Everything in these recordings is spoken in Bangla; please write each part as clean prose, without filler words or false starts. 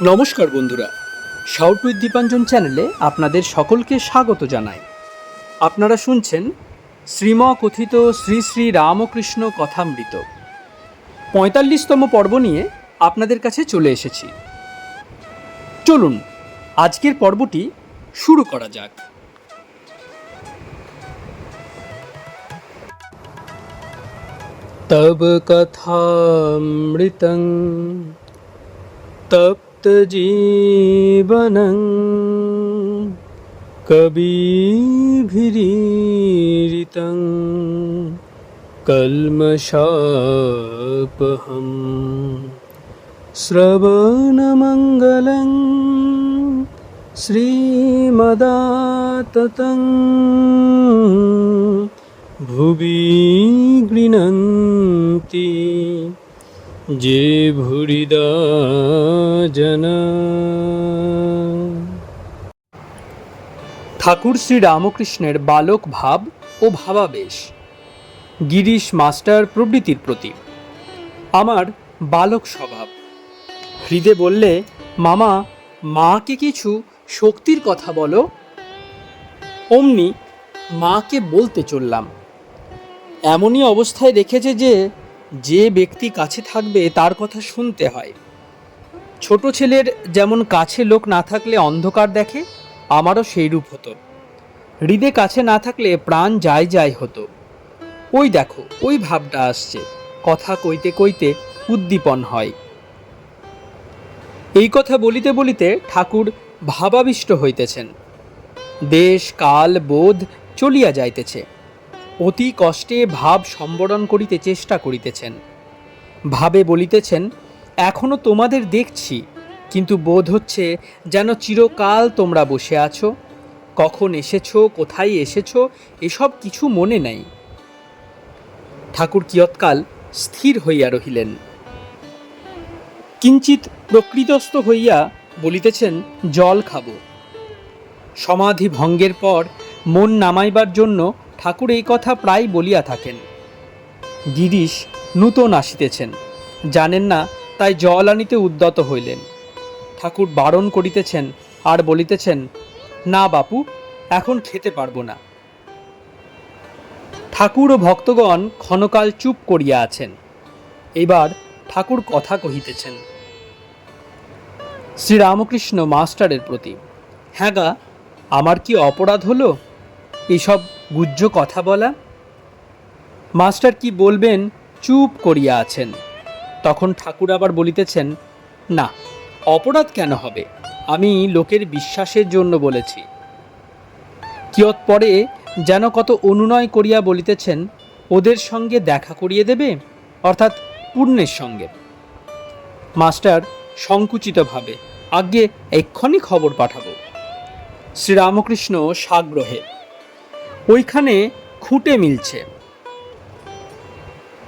নমস্কার বন্ধুরা, শাউট উইথ দীপাঞ্জন চ্যানেলে আপনাদের সকলকে স্বাগত জানাই। আপনারা শুনছেন শ্রীমকথিত শ্রী শ্রী রামকৃষ্ণ কথামৃত ৪৫তম পর্ব নিয়ে আপনাদের কাছে চলে এসেছি। চলুন আজকের পর্বটি শুরু করা যাক। তব কথামৃতং তপ্ত জীবনং কবিভিরীরিতং কল্মষাপহম শ্রবণমঙ্গলং শ্রীমদাততং ভুবি গৃণন্তি যে ভুরিদা জনা। ঠাকুর শ্রী রামকৃষ্ণের বালক ভাব ও ভাবাবেশ, গিরিশ মাস্টার প্রভৃতির প্রতি। আমার বালক স্বভাব। হৃদে বললে, মামা মাকে কিছু শক্তির কথা বলো। অমনি মাকে বলতে চললাম। এমনই অবস্থায় দেখেছে যে ব্যক্তি কাছে থাকবে তার কথা শুনতে হয়। ছোট ছেলের যেমন কাছে লোক না থাকলে অন্ধকার দেখে, আমারও সেইরূপ হতো। হৃদে কাছে না থাকলে প্রাণ যায় যায় হতো। ওই দেখো, ওই ভাবটা আসছে, কথা কইতে কইতে উদ্দীপন হয়। এই কথা বলিতে বলিতে ঠাকুর ভাবাবিষ্ট হইতেছেন। দেশ কাল বোধ চলিয়া যাইতেছে। অতি কষ্টে ভাব সম্বরণ করিতে চেষ্টা করিতেছেন। ভাবে বলিতেছেন, এখনো তোমাদের দেখছি, কিন্তু বোধ হচ্ছে যেন চিরকাল তোমরা বসে আছো। কখন এসেছো, কোথায় এসেছো, এসব কিছু মনে নাই। ঠাকুর কিয়ৎকাল স্থির হইয়া রহিলেন। কিঞ্চিৎ প্রকৃতস্থ হইয়া বলিতেছেন, জল খাব। সমাধি ভঙ্গের পর মন নামাইবার জন্য ঠাকুর এই কথা প্রায় বলিয়া থাকেন। গিরিশ নূতন আসিতেছেন, জানেন না, তাই জল আনিতে উদ্যত হইলেন। ঠাকুর বারণ করিতেছেন আর বলিতেছেন, না বাপু, এখন খেতে পারবো না। ঠাকুর ও ভক্তগণ ক্ষণকাল চুপ করিয়া আছেন। এবার ঠাকুর কথা কহিতেছেন শ্রীরামকৃষ্ণ মাস্টারের প্রতি। হ্যাঁ গা, আমার কি অপরাধ হলো এসব গুহ্য কথা বলা? মাস্টার কি বলবেন চুপ করিয়া আছেন। তখন ঠাকুর আবার বলিতেছেন, না, অপরাধ কেন হবে, আমি লোকের বিশ্বাসের জন্য বলেছি। কিয়ৎ পরে যেন কত অনুনয় করিয়া বলিতেছেন, ওদের সঙ্গে দেখা করিয়ে দেবে, অর্থাৎ পূর্ণের সঙ্গে। মাস্টার সংকুচিতভাবে, আজ্ঞে এক্ষণি খবর পাঠাবো। শ্রীরামকৃষ্ণ সাগ্রহে, ওইখানে খুঁটে মিলছে।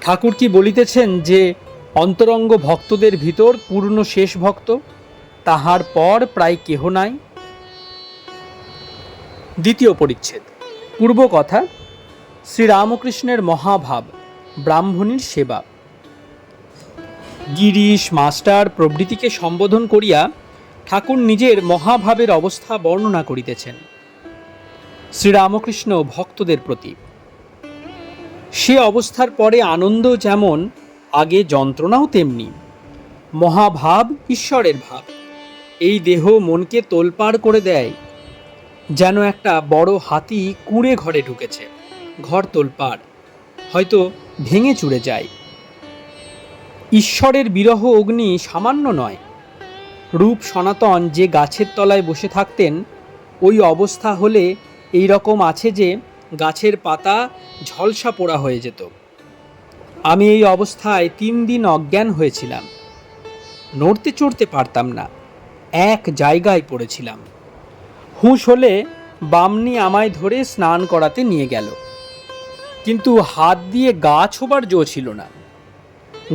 ঠাকুর কি বলিতেছেন যে অন্তরঙ্গ ভক্তদের ভিতর পূর্ণ শেষ ভক্ত, তাহার পর প্রায় কেহ নাই। দ্বিতীয় পরিচ্ছেদ। পূর্ব কথা। শ্রীরামকৃষ্ণের মহাভাব, ব্রাহ্মণীর সেবা। গিরিশ মাস্টার প্রভৃতিকে সম্বোধন করিয়া ঠাকুর নিজের মহাভাবের অবস্থা বর্ণনা করিতেছেন। শ্রীরামকৃষ্ণ ভক্তদের প্রতি। সে অবস্থার পরে আনন্দ যেমন, আগে যন্ত্রণাও তেমনি। মহাভাব ঈশ্বরের ভাব। এই দেহ মনকে তোলপাড় করে দেয়, যেন একটা বড় হাতি কুঁড়ে ঘরে ঢুকেছে। ঘর তোলপাড়, হয়তো ভেঙে চুরে যায়। ঈশ্বরের বিরহ অগ্নি সামান্য নয়। রূপ সনাতন যে গাছের তলায় বসে থাকতেন, ওই অবস্থা হলে এই রকম আছে যে গাছের পাতা ঝলসা পোড়া হয়ে যেত। আমি এই অবস্থায় 3 দিন অজ্ঞান হয়েছিলাম। নড়তে চড়তে পারতাম না, এক জায়গায় পড়েছিলাম। হুঁশ হলে বামনি আমায় ধরে স্নান করাতে নিয়ে গেল, কিন্তু হাত দিয়ে গা ছোবার জো ছিল না।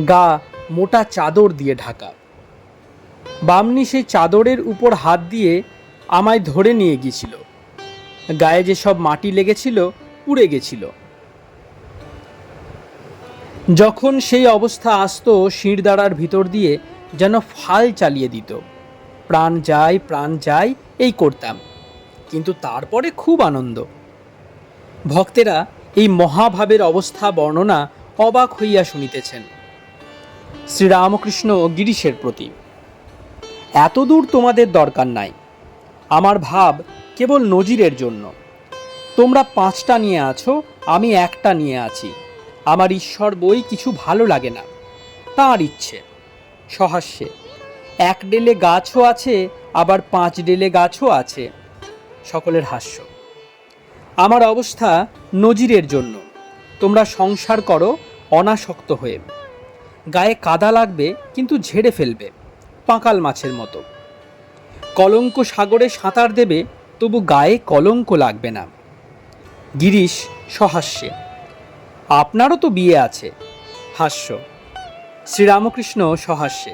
গা মোটা চাদর দিয়ে ঢাকা। বামনি সেই চাদরের উপর হাত দিয়ে আমায় ধরে নিয়ে গিয়েছিল। গায়ে যেসব মাটি লেগেছিল পুড়ে গেছিল। যখন সেই অবস্থা আসতো, শিরদাঁড়ার ভিতর দিয়ে যেন ফাল চালিয়ে দিত। প্রাণ যায় এই করতাম, কিন্তু তারপরে খুব আনন্দ। ভক্তেরা এই মহাভাবের অবস্থা বর্ণনা অবাক হইয়া শুনিতেছেন। শ্রীরামকৃষ্ণ গিরিশের প্রতি: এতদূর তোমাদের দরকার নাই। আমার ভাব কেবল নজিরের জন্য। তোমরা 5টা নিয়ে আছো, আমি একটা নিয়ে আছি। আমার ঈশ্বর বই কিছু ভালো লাগে না, তাঁর ইচ্ছে। সহাস্যে: 1 ডেলে গাছও আছে, আবার 5 ডেলে গাছও আছে। সকলের হাস্য। আমার অবস্থা নজিরের জন্য। তোমরা সংসার করো অনাসক্ত হয়ে। গায়ে কাদা লাগবে, কিন্তু ঝেড়ে ফেলবে, পাঁকাল মাছের মতো। কলঙ্ক সাগরে সাঁতার দেবে, তবু গায়ে কলঙ্ক লাগবে না। গিরিশ সহাস্যে: আপনারও তো বিয়ে আছে। হাস্য। শ্রীরামকৃষ্ণ সহাস্যে: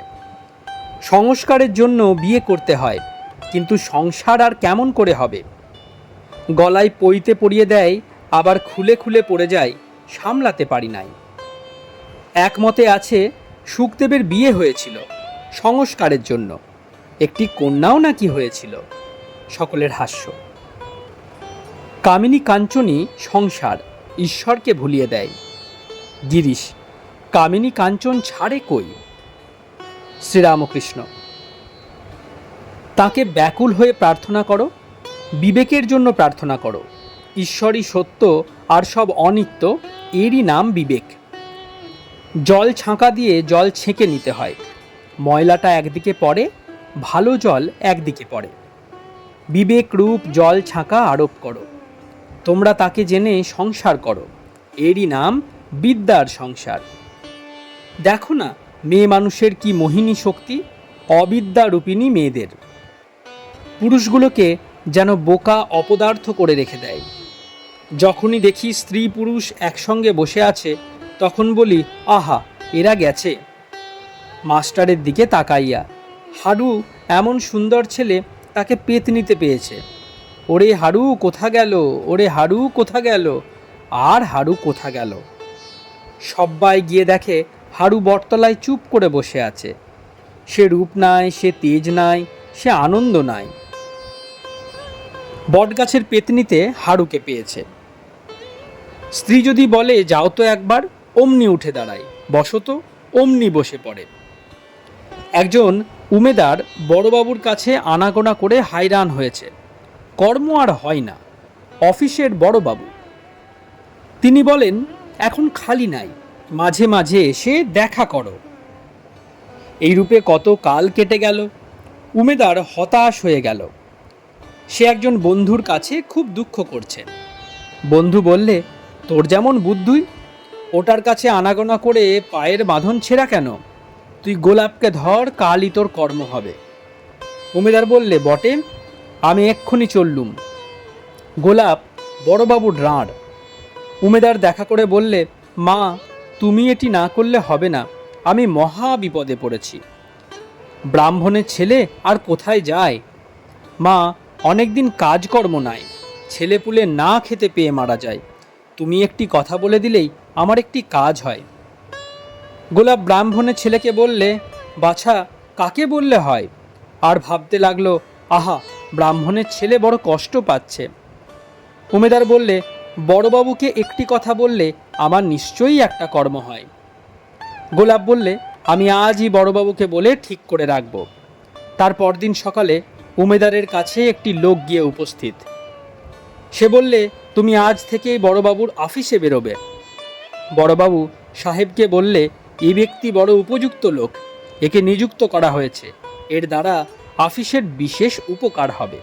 সংস্কারের জন্য বিয়ে করতে হয়, কিন্তু সংসার আর কেমন করে হবে? গলায় পইতে পরিয়ে দেয়, আবার খুলে খুলে পড়ে যায়, সামলাতে পারি নাই। একমতে আছে শুকদেবের বিয়ে হয়েছিল সংস্কারের জন্য, একটি কন্যাও নাকি হয়েছিল। সকলের হাস্য। কামিনী কাঞ্চনী সংসার ঈশ্বরকে ভুলিয়ে দেয়। গিরিশ: কামিনী কাঞ্চন ছাড়ে কই? শ্রীরামকৃষ্ণ: তাকে ব্যাকুল হয়ে প্রার্থনা করো, বিবেকের জন্য প্রার্থনা করো। ঈশ্বরই সত্য, আর সব অনিত্য, এরই নাম বিবেক। জল ছাঁকা দিয়ে জল ছেঁকে নিতে হয়। ময়লাটা একদিকে পড়ে, ভালো জল একদিকে পড়ে। বিবেক রূপ জল ছাঁকা আরোপ করো। তোমরা তাকে জেনে সংসার করো, এরই নাম বিদ্যার সংসার। দেখো না মেয়ে মানুষের কি মোহিনী শক্তি, অবিদ্যা রূপিণী মেয়েদের। পুরুষগুলোকে যেন বোকা অপদার্থ করে রেখে দেয়। যখনই দেখি স্ত্রী পুরুষ একসঙ্গে বসে আছে, তখন বলি, আহা, এরা গেছে। মাস্টারের দিকে তাকাইয়া, হারু এমন সুন্দর ছেলে, তাকে পেতনিতে পেয়েছে। ওরে হারু কোথা গেল, ওরে হারু কোথা গেল, আর হারু কোথা গেল। সব্বাই গিয়ে দেখে হারু বটতলায় চুপ করে বসে আছে। সে রূপ নাই, সে তেজ নাই, সে আনন্দ নাই। বটগাছের পেতনিতে হারুকে পেয়েছে। স্ত্রী যদি বলে যাও তো একবার, অমনি উঠে দাঁড়ায়, বসো তো, অমনি বসে পড়ে। একজন উমেদার বড়বাবুর কাছে আনাগোনা করে হায়রান হয়েছে, কর্ম আর হয় না। অফিসের বড়বাবু। তিনি বলেন, এখন খালি নাই, মাঝে মাঝে এসে দেখা করো। এই রূপে কত কাল কেটে গেল। উমেদার হতাশ হয়ে গেল। সে একজন বন্ধুর কাছে খুব দুঃখ করছে। বন্ধু বললে, তোর যেমন বুদ্ধি, ওটার কাছে আনাগোনা করে পায়ের বাঁধন ছেঁড়া কেন? তুই গোলাপকে ধর, কালই তোর কর্ম হবে। উমেদার বললে, বটে, আমি এক্ষুনি চললুম। গোলাপ বড়বাবুর রাঁড়। উমেদার দেখা করে বললে, মা, তুমি এটি না করলে হবে না, আমি মহা বিপদে পড়েছি। ব্রাহ্মণের ছেলে আর কোথায় যায়? মা, অনেকদিন কাজকর্ম নাই, ছেলেপুলে না খেতে পেয়ে মারা যায়। তুমি একটি কথা বলে দিলেই আমার একটি কাজ হয়। গোলাপ ব্রাহ্মণের ছেলেকে বললে, বাছা, কাকে বললে হয়? আর ভাবতে লাগলো, আহা, ব্রাহ্মণের ছেলে বড় কষ্ট পাচ্ছে। উমেদার বললে, বড়বাবুকে একটি কথা বললে আমার নিশ্চয়ই একটা কর্ম হয়। গোলাপ বললে, আমি আজই বড়বাবুকে বলে ঠিক করে রাখব। তার পরদিন সকালে উমেদারের কাছে একটি লোক গিয়ে উপস্থিত। সে বললে, তুমি আজ থেকেই বড়বাবুর অফিসে বেরোবে। বড়বাবু সাহেবকে বললে, এই ব্যক্তি বড় উপযুক্ত লোক, একে নিযুক্ত করা হয়েছে, এর দ্বারা অফিসের বিশেষ উপকার হবে।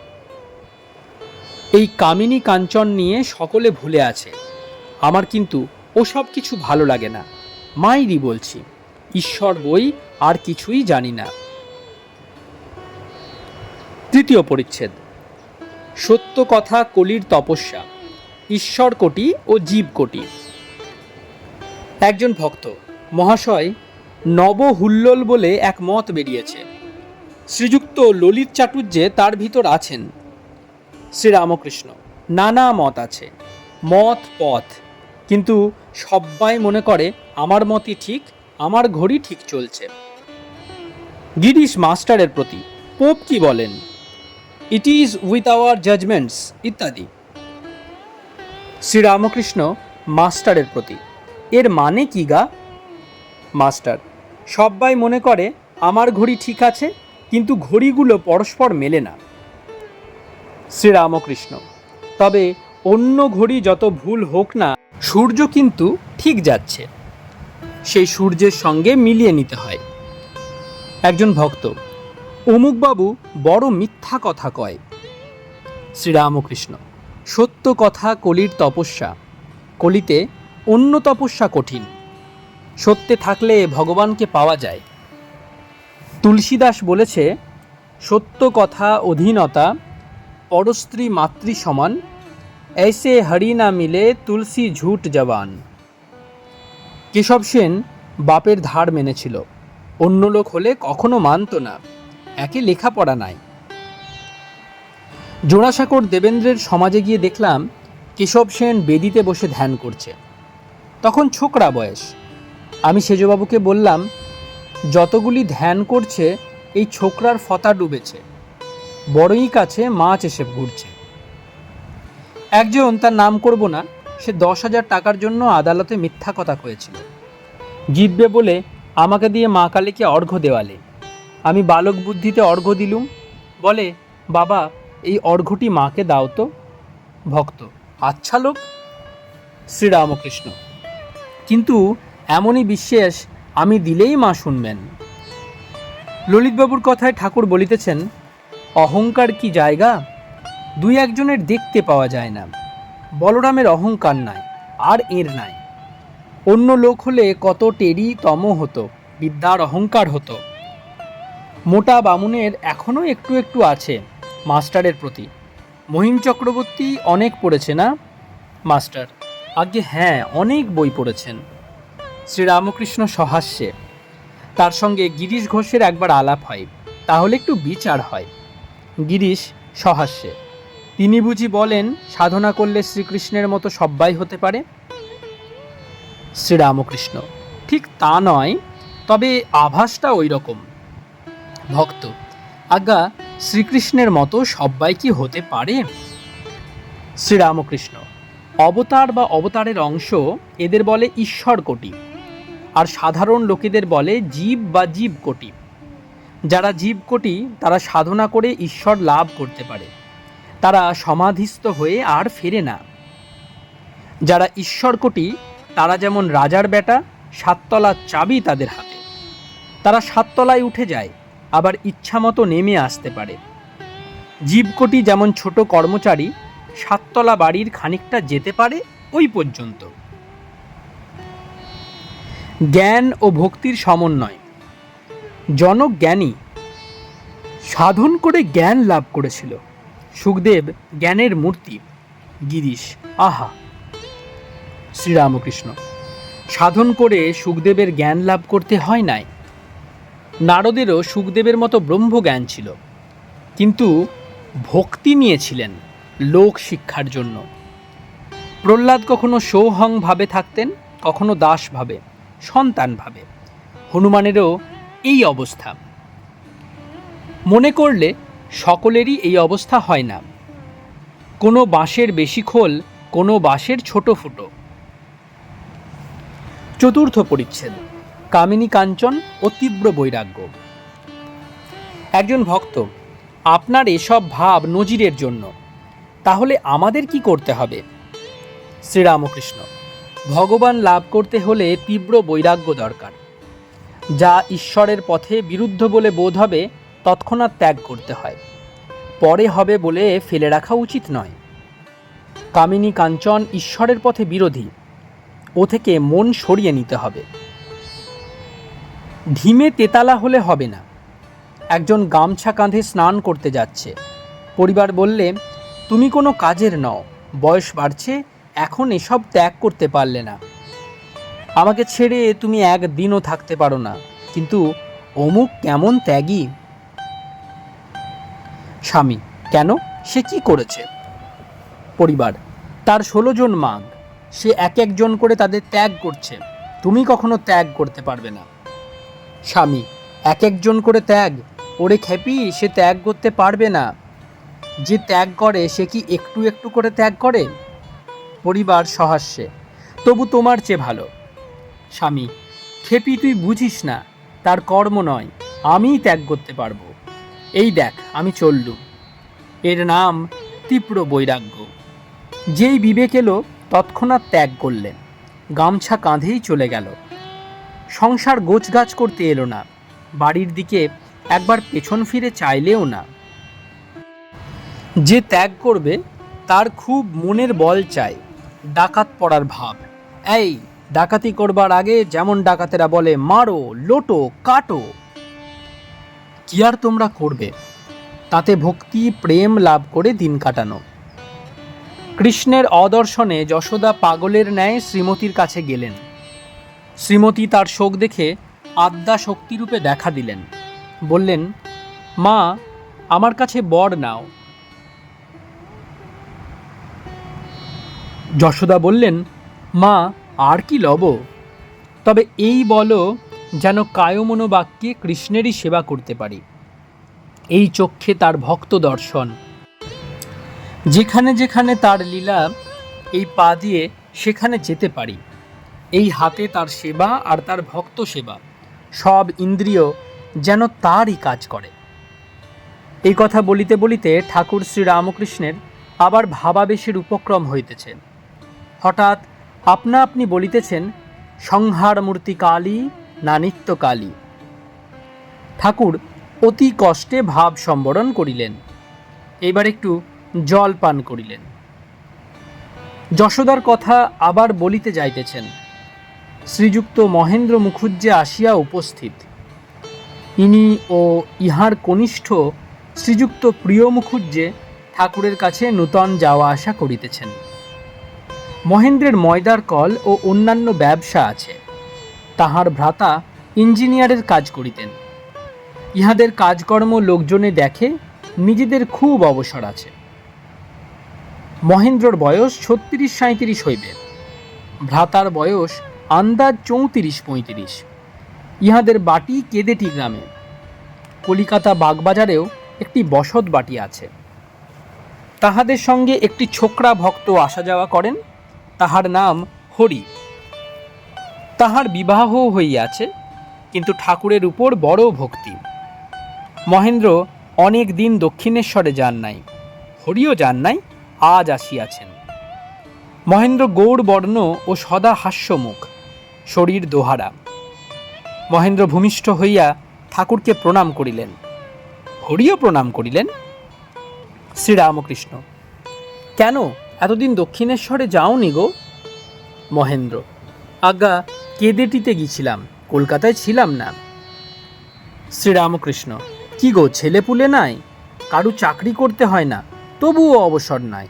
এই কামিনী কাঞ্চন নিয়ে সকলে ভুলে আছে, আমার কিন্তু ওসব কিছু ভালো লাগে না। মাইরি বলছি, ঈশ্বর বই আর কিছুই জানি না। তৃতীয় পরিচ্ছেদ। সত্য কথা কলির তপস্যা, ঈশ্বর কোটি ও জীব কোটি। একজন ভক্ত, মহাশয়, নবহুল্লোল বলে এক মত বেরিয়েছে। শ্রীযুক্ত ললিত চাটুর্যে তার ভিতর আছেন। শ্রীরামকৃষ্ণ, নানা মত আছে, মত পথ, কিন্তু সবাই মনে করে আমার মতই ঠিক, আমার ঘড়ি ঠিক চলছে। গিরিশ মাস্টারের প্রতি: পোপ কি বলেন? It is with our judgements ইত্যাদি। শ্রীরামকৃষ্ণ মাস্টারের প্রতি, এর মানে কি গা? মাস্টার: সব্বাই মনে করে আমার ঘড়ি ঠিক আছে, কিন্তু ঘড়িগুলো পরস্পর মেলে না। শ্রীরামকৃষ্ণ: তবে অন্য ঘড়ি যত ভুল হোক না, সূর্য কিন্তু ঠিক যাচ্ছে, সেই সূর্যের সঙ্গে মিলিয়ে নিতে হয়। একজন ভক্ত: অমুকবাবু বড় মিথ্যা কথা কয়। শ্রীরামকৃষ্ণ: সত্য কথা কলির তপস্যা, কলিতে অন্য তপস্যা কঠিন, সত্যে থাকলে ভগবানকে পাওয়া যায়। তুলসীদাস বলেছে, সত্য কথা অধীনতা, পরস্ত্রী মাতৃ সমান, ऐसे हरि না মিলে তুলসী ঝুট জবান। কেশব সেন বাপের ধার মেনেছিল, অন্য লোক হলে কখনো মানত না, একে লেখাপড়া নাই। জোড়াসাঁকোর দেবেন্দ্রের সমাজে গিয়ে দেখলাম কেশব সেন বেদিতে বসে ধ্যান করছে। তখন ছোকরা বয়স। আমি সেজবাবুকে বললাম, যতগুলি ধ্যান করছে এই ছোকরার ফতা ডুবেছে, বড়ই কাছে মাছ এসে ঘুরছে। একজন, তার নাম করব না, সে 10,000 টাকার জন্য আদালতে মিথ্যা কথা কয়েছিল। জিতবে বলে আমাকে দিয়ে মা কালীকে অর্ঘ্য দেওয়ালে। আমি বালক বুদ্ধিতে অর্ঘ্য দিলুম। বলে, বাবা এই অর্ঘ্যটি মাকে দাও তো। ভক্ত: আচ্ছা লোক। শ্রীরামকৃষ্ণ: কিন্তু এমনই বিশ্বাস আমি দিলেই মা শুনবেন। ললিতবাবুর কথায় ঠাকুর বলিতেছেন, অহংকার কি জায়গা, দুই একজনের দেখতে পাওয়া যায় না। বলরামের অহংকার নাই, আর এর নাই। অন্য লোক হলে কত টেরি তম হতো, বিদ্যার অহংকার হতো। মোটা বামুনের এখনও একটু একটু আছে মাস্টারের প্রতি। মহিম চক্রবর্তী অনেক পড়েছে না? মাস্টার: আজ্ঞে হ্যাঁ, অনেক বই পড়েছেন। শ্রীরামকৃষ্ণ সহাস্যে। তার সঙ্গে গিরিশ ঘোষের একবার আলাপ হয়, তাহলে একটু বিচার হয়। গিরিশ সহাস্যে: তিনি বুঝি বলেন সাধনা করলে শ্রীকৃষ্ণের মতো সব্বাই হতে পারে? শ্রীরামকৃষ্ণ: ঠিক তা নয়, তবে আভাসটা ওই রকম। ভক্ত: আজ্ঞা, শ্রীকৃষ্ণের মতো সব্বাই কি হতে পারে? শ্রীরামকৃষ্ণ: অবতার বা অবতারের অংশ এদের বলে ঈশ্বর কোটি, আর সাধারণ লোকেদের বলে জীব বা জীব কোটি। যারা জীব কোটি তারা সাধনা করে ঈশ্বর লাভ করতে পারে, তারা সমাধিস্থ হয়ে আর ফেরে না। যারা ঈশ্বর কোটি তারা যেমন রাজার বেটা, 7 তলার চাবি তাদের হাতে, তারা 7 তলায় উঠে যায়, আবার ইচ্ছামতো নেমে আসতে পারে। জীবকোটি যেমন ছোট কর্মচারী, 7 তলা বাড়ির খানিকটা যেতে পারে ওই পর্যন্ত। জ্ঞান ও ভক্তির সমন্বয়। জনক জ্ঞানী, সাধন করে জ্ঞান লাভ করেছিল। সুখদেব জ্ঞানের মূর্তি। গিরিশ: আহা। শ্রীরামকৃষ্ণ: সাধন করে সুখদেবের জ্ঞান লাভ করতে হয় নাই। নারদেরও সুখদেবের মতো ব্রহ্মজ্ঞান ছিল, কিন্তু ভক্তি নিয়েছিলেন লোক শিক্ষার জন্য। প্রহ্লাদ কখনো সৌহং ভাবে থাকতেন, কখনো দাস ভাবে, সন্তান ভাবে। হনুমানেরও এই অবস্থা। মনে করলে সকলেরই এই অবস্থা হয় না। কোনো বাঁশের বেশি খোল, কোনো বাঁশের ছোট ফুটো। চতুর্থ পরিচ্ছেদ। কামিনী কাঞ্চন ও তীব্র বৈরাগ্য। একজন ভক্ত: আপনার এসব ভাব নজিরের জন্য, তাহলে আমাদের কি করতে হবে? শ্রীরামকৃষ্ণ: ভগবান লাভ করতে হলে তীব্র বৈরাগ্য দরকার। যা ঈশ্বরের পথে বিরুদ্ধ বলে বোধ হবে তৎক্ষণাৎ ত্যাগ করতে হয়, পরে হবে বলে ফেলে রাখা উচিত নয়। কামিনী কাঞ্চন ঈশ্বরের পথে বিরোধী, ও থেকে মন সরিয়ে নিতে হবে। ঢিমে তেতালা হলে হবে না। একজন গামছা কাঁধে স্নান করতে যাচ্ছে, পরিবার বললে, তুমি কোনো কাজের নও, বয়স বাড়ছে, এখন এসব ত্যাগ করতে পারলে না, আমাকে ছেড়ে তুমি একদিনও থাকতে পারো না, কিন্তু অমুক কেমন ত্যাগী। স্বামী: কেন, সে কি করেছে? পরিবার: তার 16 জন মাগ, সে এক একজন করে তাদের ত্যাগ করছে, তুমি কখনো ত্যাগ করতে পারবে না। স্বামী: এক একজন করে ত্যাগ, ওরে খেপি, সে ত্যাগ করতে পারবে না। যে ত্যাগ করে সে কি একটু একটু করে ত্যাগ করে? পরিবার সহাস্যে, তবু তোমার চেয়ে ভালো। স্বামী, খেপি তুই বুঝিস না, তার কর্ম নয়, আমিই ত্যাগ করতে পারবো। এই দেখ আমি চললুম। এর নাম তীব্র বৈরাগ্য। যেই বিবেক এলো তৎক্ষণাৎ ত্যাগ করলেন, গামছা কাঁধেই চলে গেল। সংসার গোছগাছ করতে এলো না, বাড়ির দিকে একবার পেছন ফিরে চাইলেও না। যে ত্যাগ করবে তার খুব মনের বল চাই, ডাকাত পড়ার ভাব। এই ডাকাতি করবার আগে যেমন ডাকাতেরা বলে মারো, লোটো, কাটো, কি আর তোমরা করবে? তাতে ভক্তি প্রেম লাভ করে দিন কাটানো। কৃষ্ণের অদর্শনে যশোদা পাগলের ন্যায় শ্রীমতীর কাছে গেলেন। শ্রীমতী তার শোক দেখে আদ্যা শক্তিরূপে দেখা দিলেন। বললেন, মা, আমার কাছে বর নাও। যশোদা বললেন, মা, আর কি লব? তবে এই বলো যেন কায়মনোবাক্যে কৃষ্ণেরই সেবা করতে পারি। এই চক্ষে তার ভক্ত দর্শন, যেখানে যেখানে তার লীলা, এই পা দিয়ে সেখানে যেতে পারি। এই হাতে তার সেবা আর তার ভক্ত সেবা, সব ইন্দ্রিয় যেন তারই কাজ করে। এই কথা বলিতে বলিতে ঠাকুর শ্রীরামকৃষ্ণের আবার ভাবাবেশের উপক্রম হইতেছে। হঠাৎ আপনা আপনি বলিতেছেন, সংহার মূর্তি কালী না নিত্য কালী। ঠাকুর অতি কষ্টে ভাব সম্বরণ করিলেন। এবার একটু জল পান করিলেন। যশোদার কথা আবার বলিতে যাইতেছেন। শ্রীযুক্ত মহেন্দ্র মুখুজ্জে আসিয়া উপস্থিত। ইনি ও ইহার কনিষ্ঠ শ্রীযুক্ত প্রিয় মুখুজ্জে ঠাকুরের কাছে নূতন যাওয়া আসা করিতেছেন। মহেন্দ্রের ময়দার কল ও অন্যান্য ব্যবসা আছে। তাহার ভ্রাতা ইঞ্জিনিয়ারের কাজ করিতেন। ইহাদের কাজকর্ম লোকজনে দেখে, নিজেদের খুব অবসর আছে। মহেন্দ্রর বয়স 36-37 হইবে, ভ্রাতার বয়স আন্দাজ 34-35। ইহাদের বাটি কেদেটি গ্রামে। কলিকাতা বাগবাজারেও একটি বসত বাটি আছে। তাহাদের সঙ্গে একটি ছোকরা ভক্ত আসা যাওয়া করেন, তাহার নাম হরি। তাহার বিবাহ হইয়াছে, কিন্তু ঠাকুরের উপর বড় ভক্তি। মহেন্দ্র অনেক দিন দক্ষিণেশ্বরে যান নাই, হরিও যান নাই, আজ আসিয়াছেন। মহেন্দ্র গৌড় বর্ণ ও সদা হাস্যমুখ, শরীর দোহারা। মহেন্দ্র ভূমিষ্ঠ হইয়া ঠাকুরকে প্রণাম করিলেন। হরিও প্রণাম করিলেন। শ্রীরামকৃষ্ণ, কেন এতদিন দক্ষিণেশ্বরে যাওনি গো? মহেন্দ্র, আজ্ঞা, কেদেটিতে গিয়েছিলাম, কলকাতায় ছিলাম না। শ্রীরামকৃষ্ণ, কি গো, ছেলেপুলে নাই? কারু চাকরি করতে হয় না, তবুও অবসর নাই,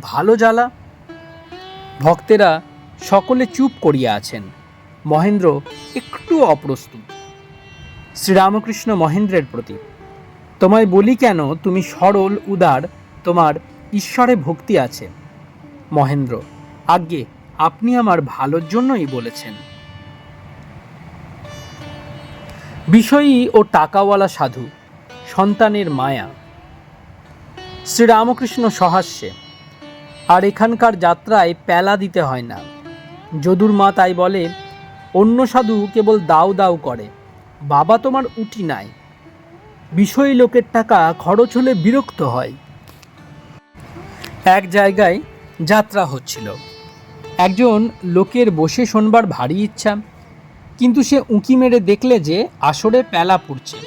ভালো জ্বালা। ভক্তেরা সকলে চুপ করিয়া আছেন। মহেন্দ্র একটু অপ্রস্তুত। শ্রীরামকৃষ্ণ মহেন্দ্রের প্রতি, তোমায় বলি কেন, তুমি সরল উদার, তোমার ঈশ্বরে ভক্তি আছে। মহেন্দ্র, আজ্ঞে, আপনি আমার ভালোর জন্যই বলেছেন। বিষয়ী ও টাকাওয়ালা সাধু, সন্তানের মায়া। শ্রীরামকৃষ্ণ সহাস্যে, আর এখানকার যাত্রায় প্যালা দিতে হয় না। যদুর মা তাই বলে, অন্য সাধু কেবল দাও দাও করে, বাবা তোমার উটি নাই। বিষয়ী লোকের টাকা খরচ হলে বিরক্ত হয়। এক জায়গায় যাত্রা হচ্ছিল। একজন লোকের বসে শোনবার ভারী ইচ্ছা, কিন্তু সে উঁকি মেরে দেখলে যে আসরে প্যালা পড়ছে,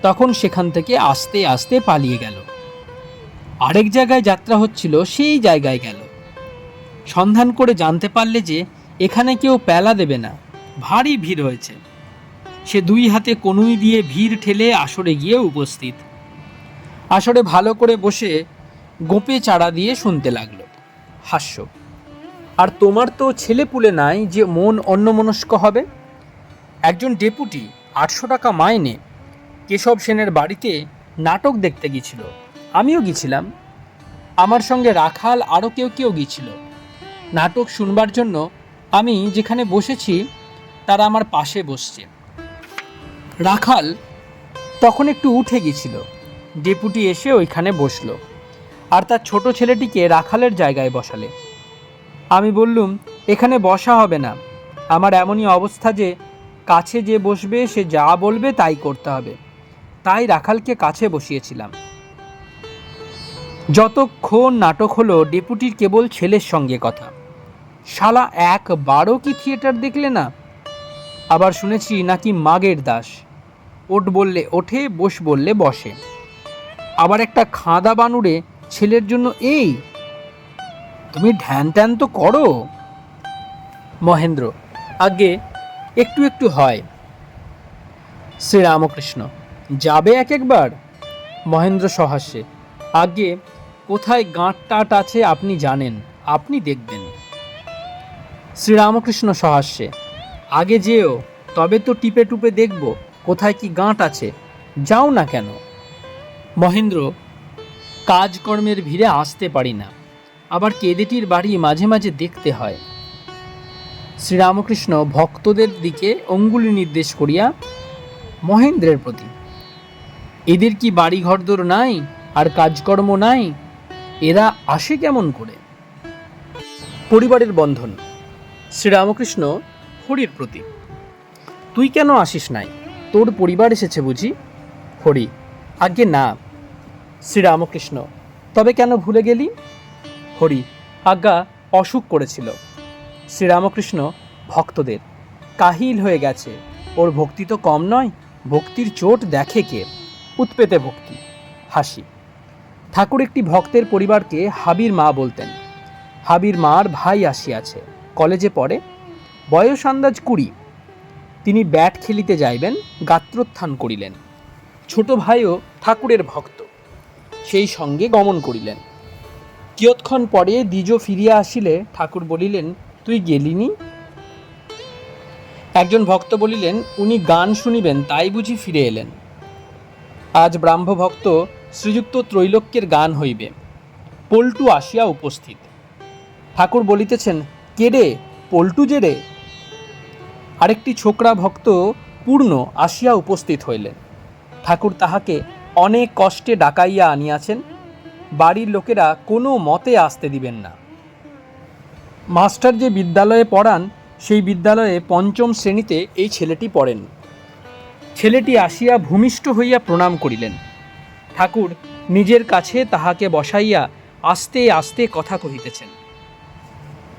তখন সেখান থেকে আস্তে আস্তে পালিয়ে গেল। আরেক জায়গায় যাত্রা হচ্ছিল, সেই জায়গায় গেল। সন্ধান করে জানতে পারলে যে এখানে কেউ প্যালা দেবে না, ভারী ভিড় হয়েছে। সে দুই হাতে কনুই দিয়ে ভিড় ঠেলে আসরে গিয়ে উপস্থিত। আসরে ভালো করে বসে গোপে চারা দিয়ে শুনতে লাগলো। হাস্য। আর তোমার তো ছেলেপুলে নাই যে মন অন্যমনস্ক হবে। একজন ডেপুটি 800 টাকা মাইনে কেশব সেনের বাড়িতে নাটক দেখতে গিয়েছিল, আমিও গিয়েছিলাম। আমার সঙ্গে রাখাল আরও কেউ কেউ গিয়েছিল। নাটক শুনবার জন্য আমি যেখানে বসেছি তারা আমার পাশে বসছে। রাখাল তখন একটু উঠে গেছিল। ডেপুটি এসে ওইখানে বসলো আর তার ছোট ছেলেটিকে রাখালের জায়গায় বসালে। আমি বললুম, এখানে বসা হবে না, আমার এমনই অবস্থা যে কাছে যে বসবে সে যা বলবে তাই করতে হবে, তাই রাখালকে কাছে বসিয়েছিলাম। যতক্ষণ নাটক হলো ডেপুটির কেবল ছেলের সঙ্গে কথা। শালা একবারও কি থিয়েটার দেখলে না? আবার শুনেছি নাকি মাগের দাস, ওঠ বললে ওঠে, বস বললে বসে। আবার একটা খাঁদা বানুড়ে ছেলের জন্য এই, তুমি ধ্যান ট্যান তো করো। মহেন্দ্র, আগে একটু একটু হয়। শ্রীরামকৃষ্ণ, যাবে এক একবার? মহেন্দ্র সহাস্যে, আগে কোথায় গাঁট টাট আছে আপনি জানেন, আপনি দেখবেন। শ্রীরামকৃষ্ণ সহাস্যে, আগে যেও, তবে তো টিপে টুপে দেখব কোথায় কি গাঁট আছে, যাও না কেন? মহেন্দ্র, কাজকর্মের ভিড়ে আসতে পারি না, আবার কেদেটির বাড়ি মাঝে মাঝে দেখতে হয়। শ্রীরামকৃষ্ণ ভক্তদের দিকে অঙ্গুলি নির্দেশ করিয়া মহেন্দ্রের প্রতি, এদের কি বাড়ি ঘরদোর নাই আর কাজকর্ম নাই, এরা আসে কেমন করে? পরিবারের বন্ধন। শ্রীরামকৃষ্ণ হরির প্রতি, তুই কেন আসিস নাই, তোর পরিবার এসেছে বুঝি? হরি, আজ্ঞে না। শ্রীরামকৃষ্ণ, তবে কেন ভুলে গেলি? হরি, আজ্ঞা অসুখ করেছিল। শ্রীরামকৃষ্ণ ভক্তদের, কাহিল হয়ে গেছে, ওর ভক্তি তো কম নয়, ভক্তির চোট দেখে কে, উৎপেতে ভক্তি। হাসি। ঠাকুর একটি ভক্তের পরিবারকে হাবির মা বলতেন। হাবির মার ভাই আসিয়াছে, কলেজে পড়ে, বয়স আন্দাজ 20। তিনি ব্যাট খেলিতে যাইবেন, গাত্রোত্থান করিলেন। ছোট ভাইও ঠাকুরের ভক্ত, সেই সঙ্গে গমন করিলেন। কিয়ৎক্ষণ পরে দ্বিজ ফিরিয়া আসিলে ঠাকুর বলিলেন, তুই গেলিনি? একজন ভক্ত বলিলেন, উনি গান শুনিবেন তাই বুঝি ফিরে এলেন। আজ ব্রাহ্ম ভক্ত শ্রীযুক্ত ত্রৈলোক্যের গান হইবে, পল্টু আসিয়া উপস্থিত। ঠাকুর বলিতেছেন, কে রে, পল্টু যে রে? আরেকটি ছোকরা ভক্ত পূর্ণ আসিয়া উপস্থিত হইলেন। ঠাকুর তাহাকে অনেক কষ্টে ডাকাইয়া আনিয়াছেন, বাড়ির লোকেরা কোনো মতে আসতে দিবেন না। মাস্টার যে বিদ্যালয়ে পড়ান সেই বিদ্যালয়ে 5ম শ্রেণীতে এই ছেলেটি পড়েন। ছেলেটি আসিয়া ভূমিষ্ঠ হইয়া প্রণাম করিলেন। ঠাকুর নিজের কাছে তাহাকে বসাইয়া আস্তে আস্তে কথা কহিতেছেন।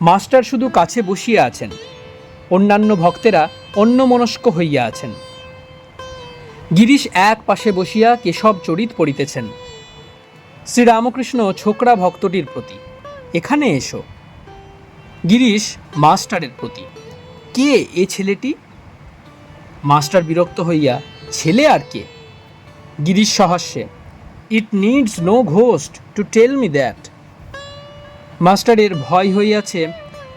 মাস্টার শুধু কাছে বসিয়া আছেন, অন্যান্য ভক্তেরা অন্যমনস্ক হইয়া আছেন। গিরিশ এক পাশে বসিয়া কেশব চরিত পড়িতেছেন। শ্রীরামকৃষ্ণ ছোকরা ভক্তটির প্রতি, এখানে এসো। গিরিশ মাস্টারের প্রতি, কে এ ছেলেটি? মাস্টার বিরক্ত হইয়া, ছেলে আর কে? গিরিশ সহাস্যে, it needs no ghost to tell me that. মাস্টারের ভয় হইয়াছে,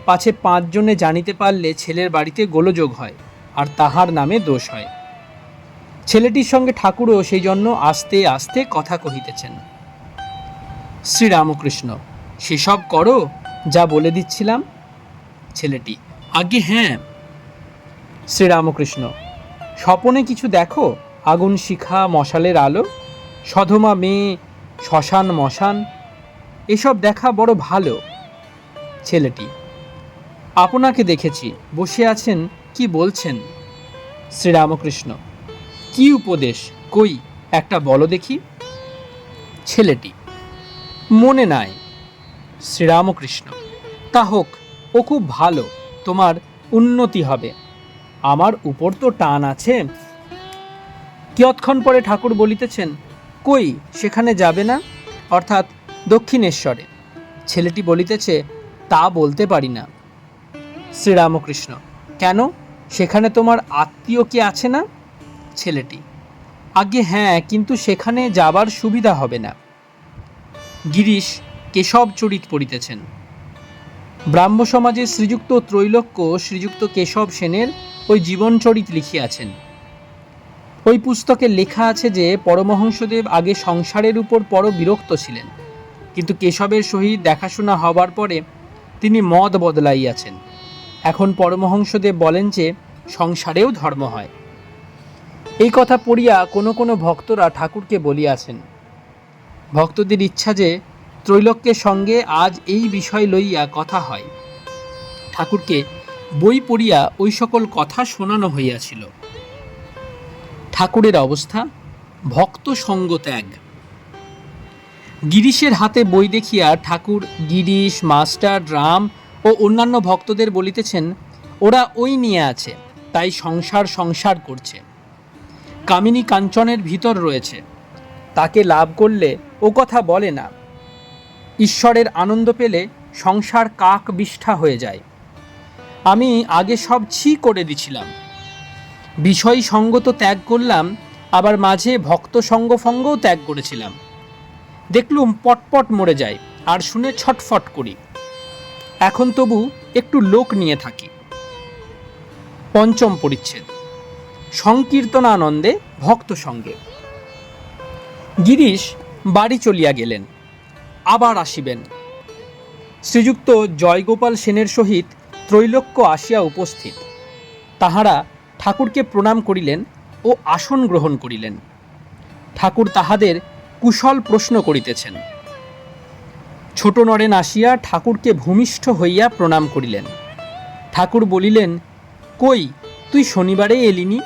পাছে 5 জনে জানিতে পারলে ছেলের বাড়িতে গোলযোগ হয় আর তাহার নামে দোষ হয়। ছেলেটির সঙ্গে ঠাকুরও সেই জন্য আস্তে আস্তে কথা কহিতেছেন। শ্রীরামকৃষ্ণ, সেসব করো যা বলে দিচ্ছিলাম। ছেলেটি, আগে হ্যাঁ। শ্রীরামকৃষ্ণ, স্বপনে কিছু দেখো, আগুন শিখা, মশালের আলো, সধমা মেয়ে, শ্মশান মশান, এসব দেখা বড় ভালো। ছেলেটি, আপনাকে দেখেছি, বসে আছেন, কি বলছেন? শ্রীরামকৃষ্ণ, কি উপদেশ, কই একটা বলো দেখি। ছেলেটি, মনে নাই। শ্রীরামকৃষ্ণ, তা হোক, ও খুব ভালো, তোমার উন্নতি হবে, আমার উপর তো টান আছে। কিয়ৎক্ষণ পরে ঠাকুর বলিতেছেন, কই সেখানে যাবে না, অর্থাৎ দক্ষিণেশ্বরে। ছেলেটি বলিতেছে, তা বলতে পারি না। শ্রীরামকৃষ্ণ, কেন, সেখানে তোমার আত্মীয় কে আছে না? ছেলেটি, আগে হ্যাঁ, কিন্তু সেখানে যাবার সুবিধা হবে না। গিরিশ কেশব চরিত পড়িতেছেন। ব্রাহ্ম সমাজে শ্রীযুক্ত ত্রৈলোক্য শ্রীযুক্ত কেশব সেনের ওই জীবনচরিত লিখিয়াছেন। ওই পুস্তকে লেখা আছে যে পরমহংসদেব আগে সংসারের উপর বড় বিরক্ত ছিলেন, কিন্তু কেশবের সহিত দেখাশোনা হবার পরে তিনি মত বদলাইয়াছেন। এখন পরমহংসদেব বলেন যে সংসারেও ধর্ম হয়। এই কথা পড়িয়া কোনো কোনো ভক্তরা ঠাকুরকে বলিয়াছেন, ভক্তদের ইচ্ছা যে ত্রৈলোক্যের সঙ্গে আজ এই বিষয় লইয়া কথা হয়। ঠাকুরকে বই পড়িয়া ওই সকল কথা শোনানো হইয়াছিল। ঠাকুরের অবস্থা ভক্ত সঙ্গ ত্যাগ। গিরিশের হাতে বই দেখিয়া ঠাকুর গিরিশ, মাস্টার, রাম ও অন্যান্য ভক্তদের বলিতেছেন, ওরা ওই নিয়ে আছে, তাই সংসার সংসার করছে। কামিনী কাঞ্চনের ভিতর রয়েছে, তাকে লাভ করলে ও কথা বলে না। ঈশ্বরের আনন্দ পেলে সংসার কাক বিষ্ঠা হয়ে যায়। আমি আগে সব ছি করে দিছিলাম, বিষয় সঙ্গ তো ত্যাগ করলাম, আবার মাঝে ভক্ত সঙ্গ ফঙ্গও ত্যাগ করেছিলাম। দেখলুম পটপট মরে যায়, আর শুনে ছটফট করি। এখন তবু একটু লোক নিয়ে থাকি। পঞ্চম পরিচ্ছেদ, সংকীর্তনানন্দে ভক্ত সঙ্গে। গিরিশ বাড়ি চলিয়া গেলেন, আবার আসিবেন। শ্রীযুক্ত জয়গোপাল সেনের সহিত ত্রৈলোক্য আসিয়া উপস্থিত। তাহারা ঠাকুরকে প্রণাম করিলেন ও আসন গ্রহণ করিলেন। ঠাকুর তাহাদের কুশল প্রশ্ন করিতেছেন। ছোট নরেন আসিয়া ঠাকুরকে ভূমিষ্ঠ হইয়া প্রণাম করিলেন। ঠাকুর বলিলেন, কই তুই শনিবারে এলিনি?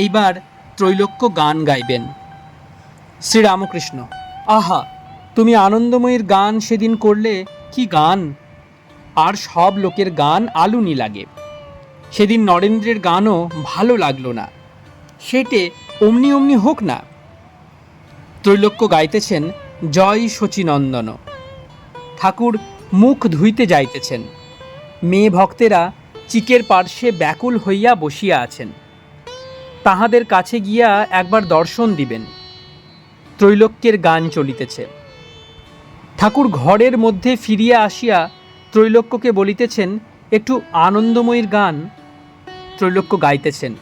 এইবার ত্রৈলোক্য গান গাইবেন। শ্রীরামকৃষ্ণ, আহা, তুমি আনন্দময়ীর গান সেদিন করলে, কি গান! আর সব লোকের গান আলুনি লাগে। সেদিন নরেন্দ্রের গানও ভালো লাগলো না, সেটে অমনি অমনি হোক না। ত্রৈলোক্য গাইতেছেন জয় শচীনন্দন। ঠাকুর মুখ ধুইতে যাইতেছেন। মেয়ে ভক্তেরা চিকের পার্শ্বে ব্যাকুল হইয়া বসিয়া আছেন। তাহাদের কাছে গিয়া একবার দর্শন দিবেন। ত্রৈলোক্যের গান চলিতেছে। ঠাকুর ঘরের মধ্যে ফিরিয়া আসিয়া ত্রৈলোক্যকে বলিতেছেন, একটু আনন্দময়ীর গান। ত্রৈলোক্য গাইতেছেন,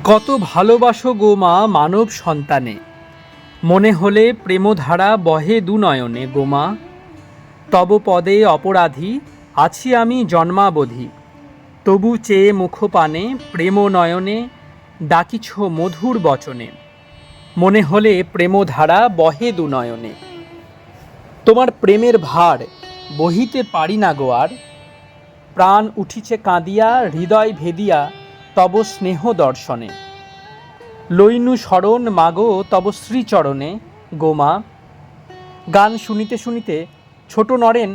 গত ভালোবাসো গো মা মানব সন্তানে, মনে হলে প্রেমধারা বহে দু নয়নে গো মা, তব পদে অপরাধী আছি আমি জন্মাবধি, তবু চেয়ে মুখপানে প্রেম নয়নে ডাকিছ মধুর বচনে, মনে হলে প্রেমধারা বহে দু নয়নে। তোমার প্রেমের ভার বহিতে পারি না গো আর, প্রাণ উঠিছে কাঁদিয়া হৃদয় ভেদিয়া তব স্নেহ দর্শনে, লইনু শরণ মাগো তব শ্রীচরণে গো মা। গান শুনিতে শুনিতে ছোট নরেন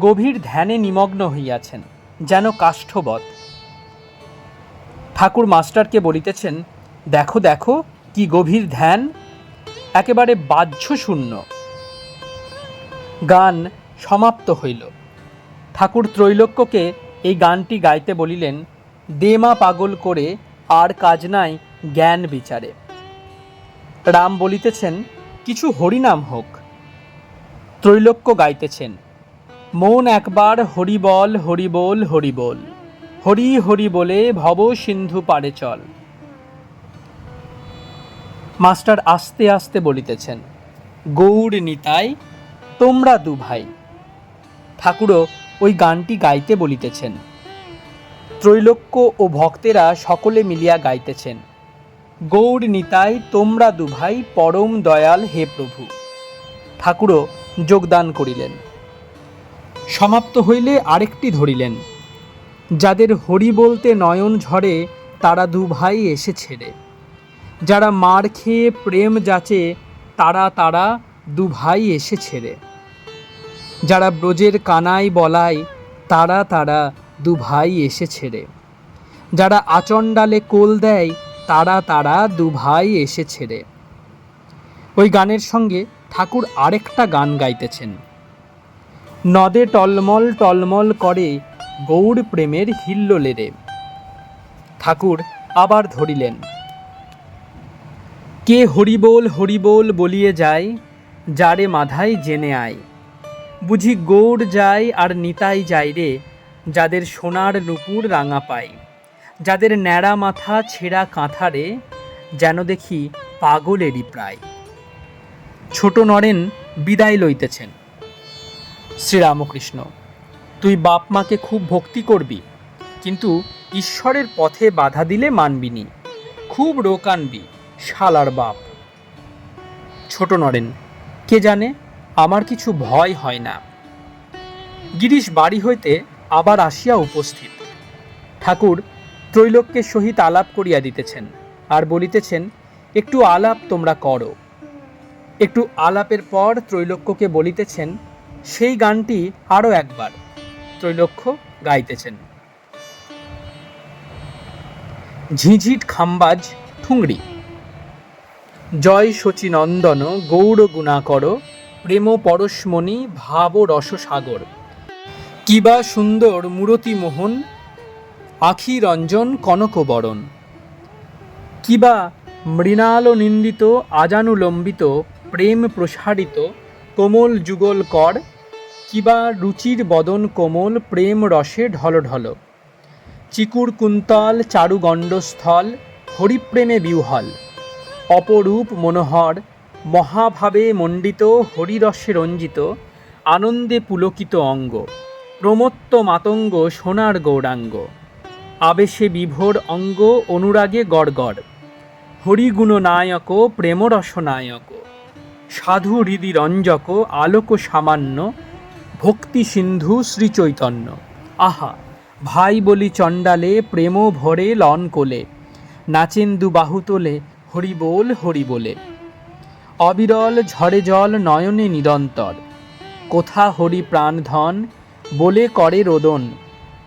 গভীর ধ্যানে নিমগ্ন হইয়াছেন, যেন কাষ্ঠবৎ। ঠাকুর মাস্টারকে বলিতেছেন, দেখো দেখো কি গভীর ধ্যান, একেবারে বাহ্য শূন্য। গান সমাপ্ত হইল। ঠাকুর ত্রৈলোক্যকে এই গানটি গাইতে বলিলেন, দে মা পাগল করে আর কাজ নাই জ্ঞান বিচারে। রাম বলিতেছেন, কিছু হরিনাম হোক। ত্রৈলোক্য গাইতেছেন, মন একবার হরিবল হরিবোল হরিবোল, হরি হরি বলে ভব সিন্ধু পারে চল। মাস্টার আস্তে আস্তে বলিতেছেন, গৌর নিতাই তোমরা দু ভাই। ঠাকুরও ওই গানটি গাইতে বলিতেছেন। ত্রৈলোক্য ও ভক্তেরা সকলে মিলিয়া গাইতেছেন, গৌর নিতাই তোমরা দু ভাই পরম দয়াল হে প্রভু। ঠাকুরও যোগদান করিলেন। সমাপ্ত হইলে আরেকটি ধরিলেন, যাদের হরি বলতে নয়ন ঝরে তারা দু ভাই এসে ছেড়ে, যারা মার খেয়ে প্রেম যাচে তারা তারা দু ভাই এসে ছেড়ে, যারা ব্রজের কানাই বলায় তারা তারা দু ভাই এসে ছেড়ে, যারা আচণ্ডালে কোল দেয় তারা তারা দু ভাই এসে ছেড়ে। ওই গানের সঙ্গে ঠাকুর আরেকটা গান গাইতেছেন, নদে টলমল টলমল করে গৌর প্রেমের হিল্লোলে রে। ঠাকুর আবার ধরিলেন, কে হরিবোল হরিবোল বলিয়ে যায়, যারে মাথায় জেনে আয়, বুঝি গৌর যায় আর নিতাই যায় রে, যাদের সোনার নুপুর রাঙা পায়, যাদের ন্যাড়া মাথা ছেঁড়া কাঁথা রে, যেন দেখি পাগলেরই প্রায়। ছোট নরেন বিদায় লইতেছেন। শ্রীরামকৃষ্ণ, তুই বাপ মাকে খুব ভক্তি করবি, কিন্তু ঈশ্বরের পথে বাধা দিলে মানবিনি, খুব রোক আনবি, শালার বাপ। ছোট নরেন, কে জানে, আমার কিছু ভয় হয় না। গিরিশ বাড়ি হইতে আবার আসিয়া উপস্থিত। ঠাকুর ত্রৈলোক্যের সহিত আলাপ করিয়া দিতেছেন, আর বলিতেছেন, একটু আলাপ তোমরা করো। একটু আলাপের পর ত্রৈলোক্যকে বলিতেছেন, সেই গানটি আরও একবার। ত্রৈলোক্য গাইতেছেন, ঝিঝিট খাম্বাজ ঠুংরি, জয় শচীনন্দন গৌর গুণাকর, প্রেম পরশমণি ভাব রসসাগর, কিবা সুন্দর মূরতি মোহন, আখি রঞ্জন কনকবরণ, কিবা মৃণাল নিন্দিত আজানুলম্বিত প্রেম প্রসারিত কোমল যুগল কর, কিবা রুচির বদন কোমল প্রেম রসে ঢল ঢল, চিকুর কুন্তল চারুগণ্ডস্থল হরিপ্রেমে বিহ্বল, অপরূপ মনোহর মহাভাবে মণ্ডিত হরিরসে রঞ্জিত, আনন্দে পুলকিত অঙ্গ, প্রমত্ত মাতঙ্গ সোনার গৌরাঙ্গ, আবেশে বিভোর অঙ্গ অনুরাগে গড়গড়, হরিগুণ নায়ক প্রেমরস নায়ক, সাধু হৃদি রঞ্জক আলোক সামান্য, ভক্তি সিন্ধু শ্রীচৈতন্য। আহা, ভাই বলি চণ্ডালে প্রেম ভরে লন কোলে, নাচেন দু বাহু তোলে হরি বল হরি বলে, অবিরল ঝরে জল নয়নে নিরন্তর, কোথা হরি প্রাণধন বলে করে রোদন,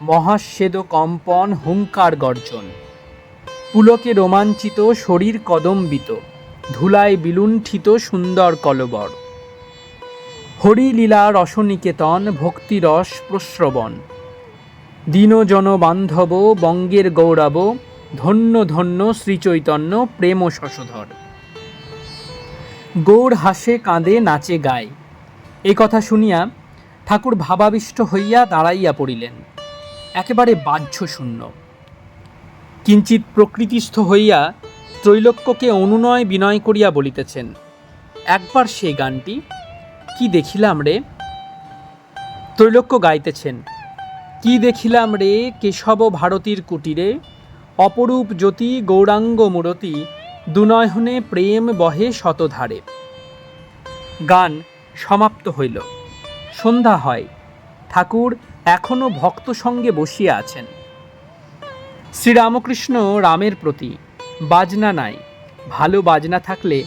মহাস্বেদ কম্পন হুঙ্কার গর্জন, পুলকে রোমাঞ্চিত শরীর কদম্বিত, ধুলায় বিলুণ্ঠিত সুন্দর কলবর, হরিলীলা রসনিকেতন ভক্তিরস প্রশ্রবণ, দীনজন বান্ধব বঙ্গের গৌরব, ধন্য ধন্য শ্রীচৈতন্য প্রেম শশধর। গৌর হাসে কাঁদে নাচে গায়। এই কথা শুনিয়া ঠাকুর ভাবাবিষ্ট হইয়া দাঁড়াইয়া পড়িলেন, একেবারে বাহ্য শূন্য। কিঞ্চিৎ প্রকৃতিস্থ হইয়া ত্রৈলোক্যকে অনুনয় বিনয় করিয়া বলিতেছেন, একবার সেই গানটি কি দেখিলাম রে। ত্রৈলোক্য গাইতেছেন, কি দেখিলাম রে কেশব ভারতীর কুটিরে, অপরূপ জ্যোতি গৌরাঙ্গ মূরতি, দুনয়নে প্রেম বহে শতধারে। গান সমাপ্ত হইল। সন্ধ্যা হয়। ঠাকুর এখনও ভক্ত সঙ্গে বসিয়া আছেন। শ্রীরামকৃষ্ণ রামের প্রতি। বাজনা নাই, ভালো বাজনা থাকলে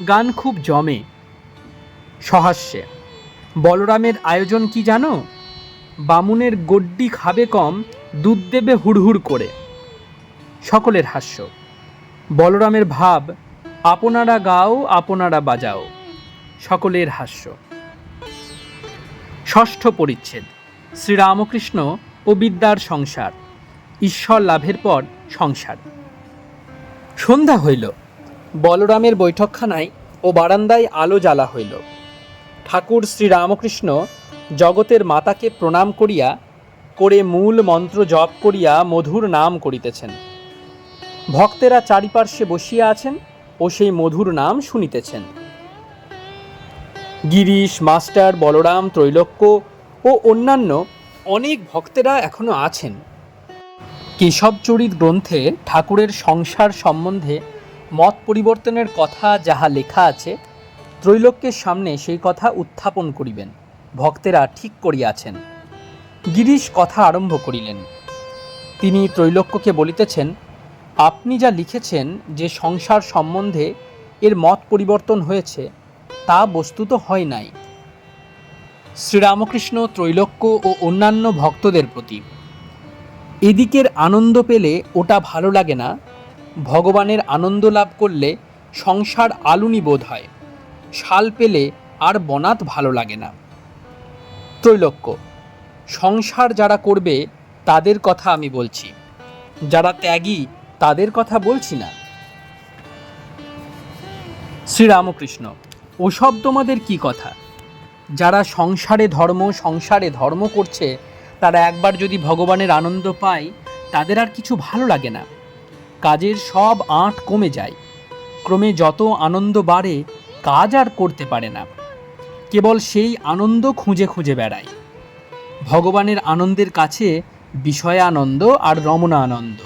গান খুব জমে। সহাস্যে, বলরামের আয়োজন কি জানো? বামুনের গড্ডি খাবে কম, দুধ দেবে হুড়হুড় করে। সকলের হাস্য। বলরামের ভাব, আপনারা গাও আপনারা বাজাও। সকলের হাস্য। ষষ্ঠ পরিচ্ছেদ, শ্রীরামকৃষ্ণ ও বিদ্যার সংসার। ঈশ্বর লাভের পর সংসার। সন্ধ্যা হইল। বলরামের বৈঠকখানায় ও বারান্দায় আলো জ্বালা হইল। ঠাকুর শ্রীরামকৃষ্ণ জগতের মাতাকে প্রণাম করিয়া করে মূল মন্ত্র জপ করিয়া মধুর নাম করিতেছেন। ভক্তেরা চারিপার্শ্বে বসিয়া আছেন ও সেই মধুর নাম শুনিতেছেন। গিরিশ, মাস্টার, বলরাম, ত্রৈলোক্য ও অন্যান্য অনেক ভক্তেরা এখনো আছেন। কেশবচরিত গ্রন্থে ঠাকুরের সংসার সম্বন্ধে মত পরিবর্তনের কথা যাহা লেখা আছে, ত্রৈলোক্যের সামনে সেই কথা উত্থাপন করিবেন। ভক্তেরা ঠিক করিয়াছেন। গিরিশ কথা আরম্ভ করিলেন। তিনি ত্রৈলোক্যকে বলিতেছেন, আপনি যা লিখেছেন যে সংসার সম্বন্ধে এর মত পরিবর্তন হয়েছে, তা বস্তুত হয় নাই। শ্রীরামকৃষ্ণ ত্রৈলোক্য ও অন্যান্য ভক্তদের প্রতি, এদিকের আনন্দ পেলে ওটা ভালো লাগে না। ভগবানের আনন্দ লাভ করলে সংসার আলুনি বোধ হয়। শাল পেলে আর বনাত ভালো লাগে না। ত্রৈলোক্য, সংসার যারা করবে তাদের কথা আমি বলছি, যারা ত্যাগী তাদের কথা বলছি না। শ্রীরামকৃষ্ণ, ওসব তোমাদের কি কথা? যারা সংসারে ধর্ম করছে, তারা একবার যদি ভগবানের আনন্দ পায়, তাদের আর কিছু ভালো লাগে না। কাজের সব আঁট কমে যায়। ক্রমে যত আনন্দ বাড়ে, কাজ আর করতে পারে না। কেবল সেই আনন্দ খুঁজে খুঁজে বেড়ায়। ভগবানের আনন্দের কাছে বিষয়ানন্দ আর রমণানন্দ।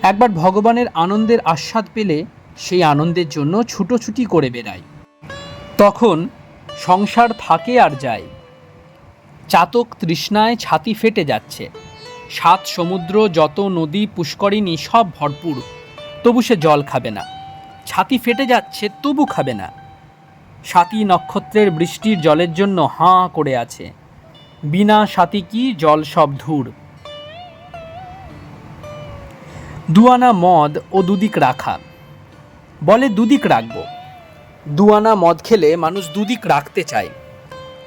একবার ভগবানের আনন্দের আস্বাদ পেলে সেই আনন্দের জন্য ছুটোছুটি করে বেড়ায়। তখন সংসার থাকে আর যায়। চাতক তৃষ্ণায় ছাতি ফেটে যাচ্ছে, 7 সমুদ্র যত নদী পুষ্করিণী সব ভরপুর, তবু সে জল খাবে না। ছাতি ফেটে যাচ্ছে তবু খাবে না। স্বাতী নক্ষত্রের বৃষ্টির জলের জন্য হাঁ করে আছে, বিনা স্বাতী কি জল সব ধূর। 2 আনা মদ ও দুদিক রাখা, বলে দুদিক রাখবো। 2 আনা মদ খেলে মানুষ দুদিক রাখতে চায়,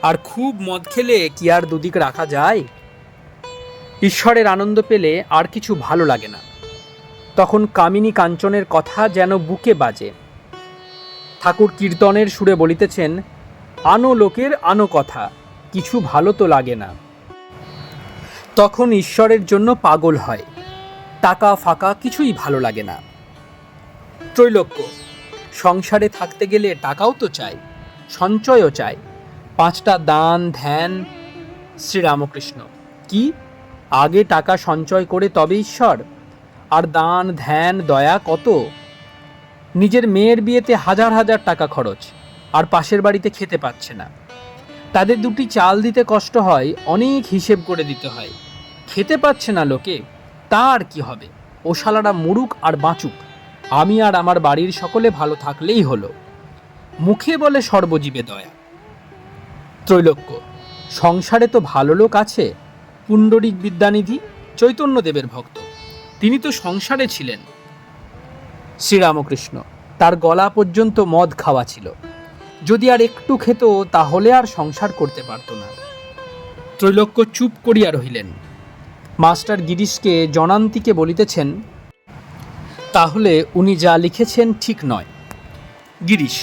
আর খুব মদ খেলে কি আর দুদিক রাখা যায়? ঈশ্বরের আনন্দ পেলে আর কিছু ভালো লাগে না। তখন কামিনী কাঞ্চনের কথা যেন বুকে বাজে। ঠাকুর কীর্তনের সুরে বলিতেছেন, আনো লোকের আনো কথা, কিছু ভালো তো লাগে না। তখন ঈশ্বরের জন্য পাগল হয়, টাকা ফাঁকা কিছুই ভালো লাগে না। ত্রৈলোক্য, সংসারে থাকতে গেলে টাকাও তো চাই, সঞ্চয়ও চাই, 5টা দান ধ্যান। শ্রীরামকৃষ্ণ, কি আগে টাকা সঞ্চয় করে তবে ঈশ্বর? আর দান ধ্যান দয়া কত? নিজের মেয়ের বিয়েতে হাজার হাজার টাকা খরচ, আর পাশের বাড়িতে খেতে পাচ্ছে না। তাদের 2টি চাল দিতে কষ্ট হয়, অনেক হিসেব করে দিতে হয়। খেতে পাচ্ছে না লোকে, তা আর কি হবে? ও শালারা মরুক আর বাঁচুক, আমি আর আমার বাড়ির সকলে ভালো থাকলেই হলো। মুখে বলে সর্বজীবে দয়া। ত্রৈলোক্য, সংসারে তো ভালো লোক আছে। পুণ্ডরিক বিদ্যানিধি চৈতন্যদেবের ভক্ত, তিনি তো সংসারে ছিলেন। শ্রীরামকৃষ্ণ, তার গলা পর্যন্ত মদ খাওয়া ছিল, যদি আর একটু খেত তাহলে আর সংসার করতে পারত না। ত্রৈলোক্য চুপ করিয়া রহিলেন। মাস্টার গিরিশকে জনান্তিকে বলিতেছেন, তাহলে উনি যা লিখেছেন ঠিক নয়। গিরিশ,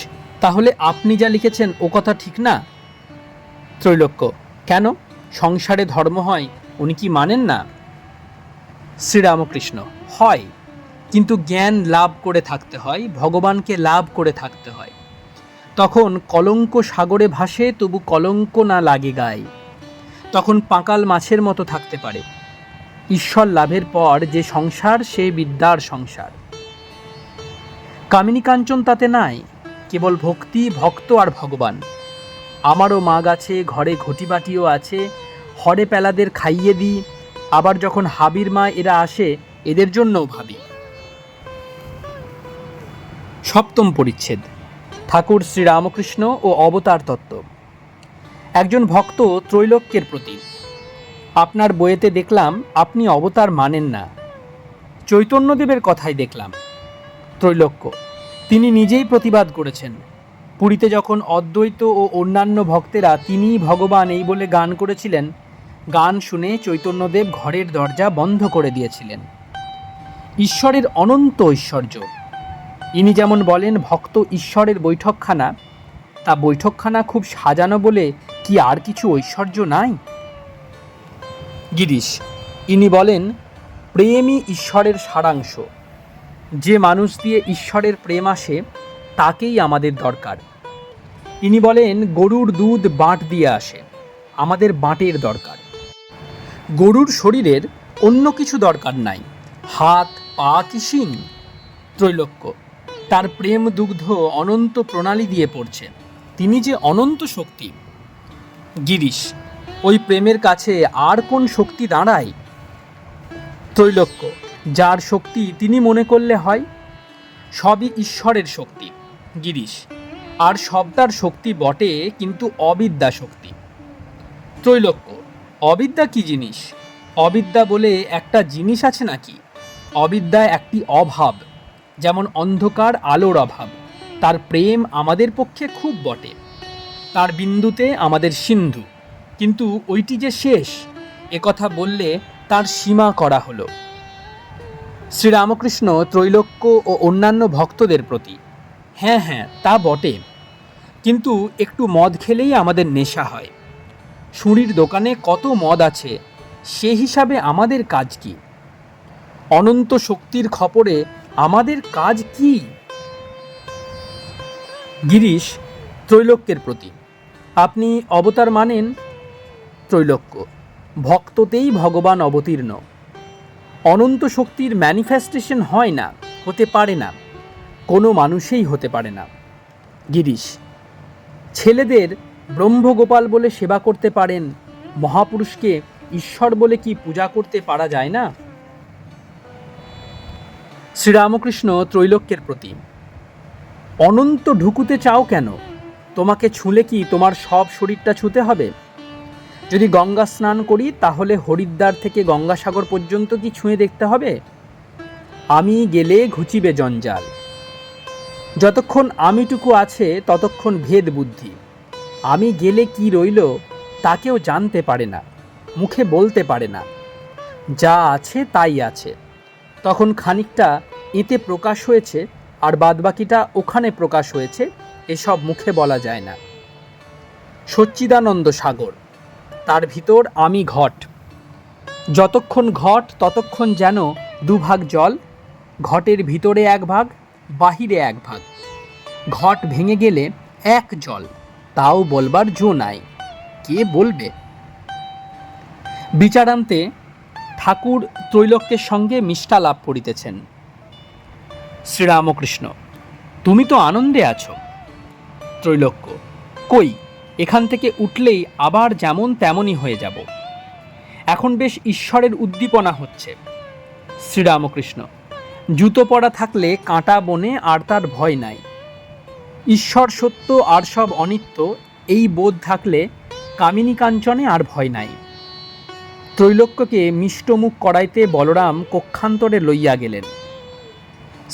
তাহলে আপনি যা লিখেছেন ও কথা ঠিক না? ত্রৈলোক্য, কেন? সংসারে ধর্ম হয়, উনি কি মানেন না? শ্রীরামকৃষ্ণ, হয়, কিন্তু জ্ঞান লাভ করে থাকতে হয়, ভগবানকে লাভ করে থাকতে হয়। তখন কলঙ্ক সাগরে ভাসে, তবু কলঙ্ক না লাগে গায়ে। তখন পাঁকাল মাছের মতো থাকতে পারে। ঈশ্বর লাভের পর যে সংসার, সে বিদ্যার সংসার। কামিনী কাঞ্চন তাতে নাই, কেবল ভক্তি, ভক্ত আর ভগবান। আমারও মাগ আছে, ঘরে ঘটিবাটিও আছে, হরে পেলাদের খাইয়ে দিই, আবার যখন হাবির মা এরা আসে এদের জন্যও ভাবি। 7ম পরিচ্ছেদ, ঠাকুর শ্রীরামকৃষ্ণ ও অবতার তত্ত্ব। একজন ভক্ত ত্রৈলোক্যের প্রতি, আপনার বইয়েতে দেখলাম আপনি অবতার মানেন না। চৈতন্যদেবের কথাই দেখলাম। ত্রৈলোক্য, তিনি নিজেই প্রতিবাদ করেছেন। পুরীতে যখন অদ্বৈত ও অন্যান্য ভক্তেরা তিনিই ভগবান এই বলে গান করেছিলেন, গান শুনে চৈতন্যদেব ঘরের দরজা বন্ধ করে দিয়েছিলেন। ঈশ্বরের অনন্ত ঐশ্বর্য। ইনি যেমন বলেন ভক্ত ঈশ্বরের বৈঠকখানা, তা বৈঠকখানা খুব সাজানো বলে কি আর কিছু ঐশ্বর্য নাই? গিরিশ, ইনি বলেন প্রেমই ঈশ্বরের সারাংশ। যে মানুষ দিয়ে ঈশ্বরের প্রেম আসে তাকেই আমাদের দরকার। ইনি বলেন গরুর দুধ বাঁট দিয়ে আসে, আমাদের বাঁটের দরকার। গরুর শরীরের অন্য কিছু দরকার নাই, হাত পা কি শিং? ত্রৈলোক্য, তার প্রেম দুগ্ধ অনন্ত প্রণালী দিয়ে পড়ছে, তিনি যে অনন্ত শক্তি। গিরিশ, ওই প্রেমের কাছে আর কোন শক্তি দাঁড়ায়? ত্রৈলোক্য, যার শক্তি তিনি মনে করলে হয়, সবই ঈশ্বরের শক্তি। গিরিশ, আর সব তার শক্তি বটে, কিন্তু অবিদ্যা শক্তি। ত্রৈলোক্য, অবিদ্যা কি জিনিস? অবিদ্যা বলে একটা জিনিস আছে নাকি? অবিদ্যা একটি অভাব, যেমন অন্ধকার আলোর অভাব। তার প্রেম আমাদের পক্ষে খুব বটে, তার বিন্দুতে আমাদের সিন্ধু, কিন্তু ওইটি যে শেষ, একথা বললে তার সীমা করা হলো। শ্রীরামকৃষ্ণ ত্রৈলোক্য ও অন্যান্য ভক্তদের প্রতি, হ্যাঁ হ্যাঁ তা বটে, কিন্তু একটু মদ খেলেই আমাদের নেশা হয়। সুরির দোকানে কত মদ আছে, সে হিসাবে আমাদের কাজ কি? অনন্ত শক্তির খপরে আমাদের কাজ কি? গিরিশ ত্রৈলোক্যের প্রতি, আপনি অবতার মানেন? ত্রৈলোক্য, ভক্ততেই ভগবান অবতীর্ণ। অনন্ত শক্তির ম্যানিফেস্টেশন হয় না, হতে পারে না, কোনো মানুষেই হতে পারে না। গিরিশ, ছেলেদের ব্রহ্মগোপাল বলে সেবা করতে পারেন, মহাপুরুষকে ঈশ্বর বলে কি পূজা করতে পারা যায় না? শ্রীরামকৃষ্ণ ত্রৈলোক্যের প্রতি, অনন্ত ঢুকুতে চাও কেন? তোমাকে ছুঁলে কি তোমার সব শরীরটা ছুঁতে হবে? যদি গঙ্গা স্নান করি তাহলে হরিদ্বার থেকে গঙ্গাসাগর পর্যন্ত কি ছুঁয়ে দেখতে হবে? আমি গেলে ঘুচিবে জঞ্জাল। যতক্ষণ আমিটুকু আছে ততক্ষণ ভেদ বুদ্ধি। আমি গেলে কি রইল তা কেউ জানতে পারে না, মুখে বলতে পারে না। যা আছে তাই আছে। তখন খানিকটা এতে প্রকাশ হয়েছে আর বাদবাকিটা ওখানে প্রকাশ হয়েছে, এসব মুখে বলা যায় না। সচ্চিদানন্দ সাগর, তার ভিতর আমি ঘট। যতক্ষণ ঘট ততক্ষণ যেন দুভাগ জল, ঘটের ভিতরে এক ভাগ, বাহিরে এক ভাগ। ঘট ভেঙে গেলে এক জল, তাও বলবার জো নাই, কে বলবে? বিচারান্তে ঠাকুর ত্রৈলোক্যের সঙ্গে মিষ্টালাপ করিতেছেন। শ্রীরামকৃষ্ণ, তুমি তো আনন্দে আছো। ত্রৈলোক্য, কই, এখান থেকে উঠলেই আবার যেমন তেমনই হয়ে যাব। এখন বেশ ঈশ্বরের উদ্দীপনা হচ্ছে। শ্রীরামকৃষ্ণ, জুতো পরা থাকলে কাঁটা বনে আর তার ভয় নাই। ঈশ্বর সত্য আর সব অনিত্য, এই বোধ থাকলে কামিনী কাঞ্চনে আর ভয় নাই। ত্রৈলোক্যকে মিষ্টমুখ করাইতে বলরাম কক্ষান্তরে লইয়া গেলেন।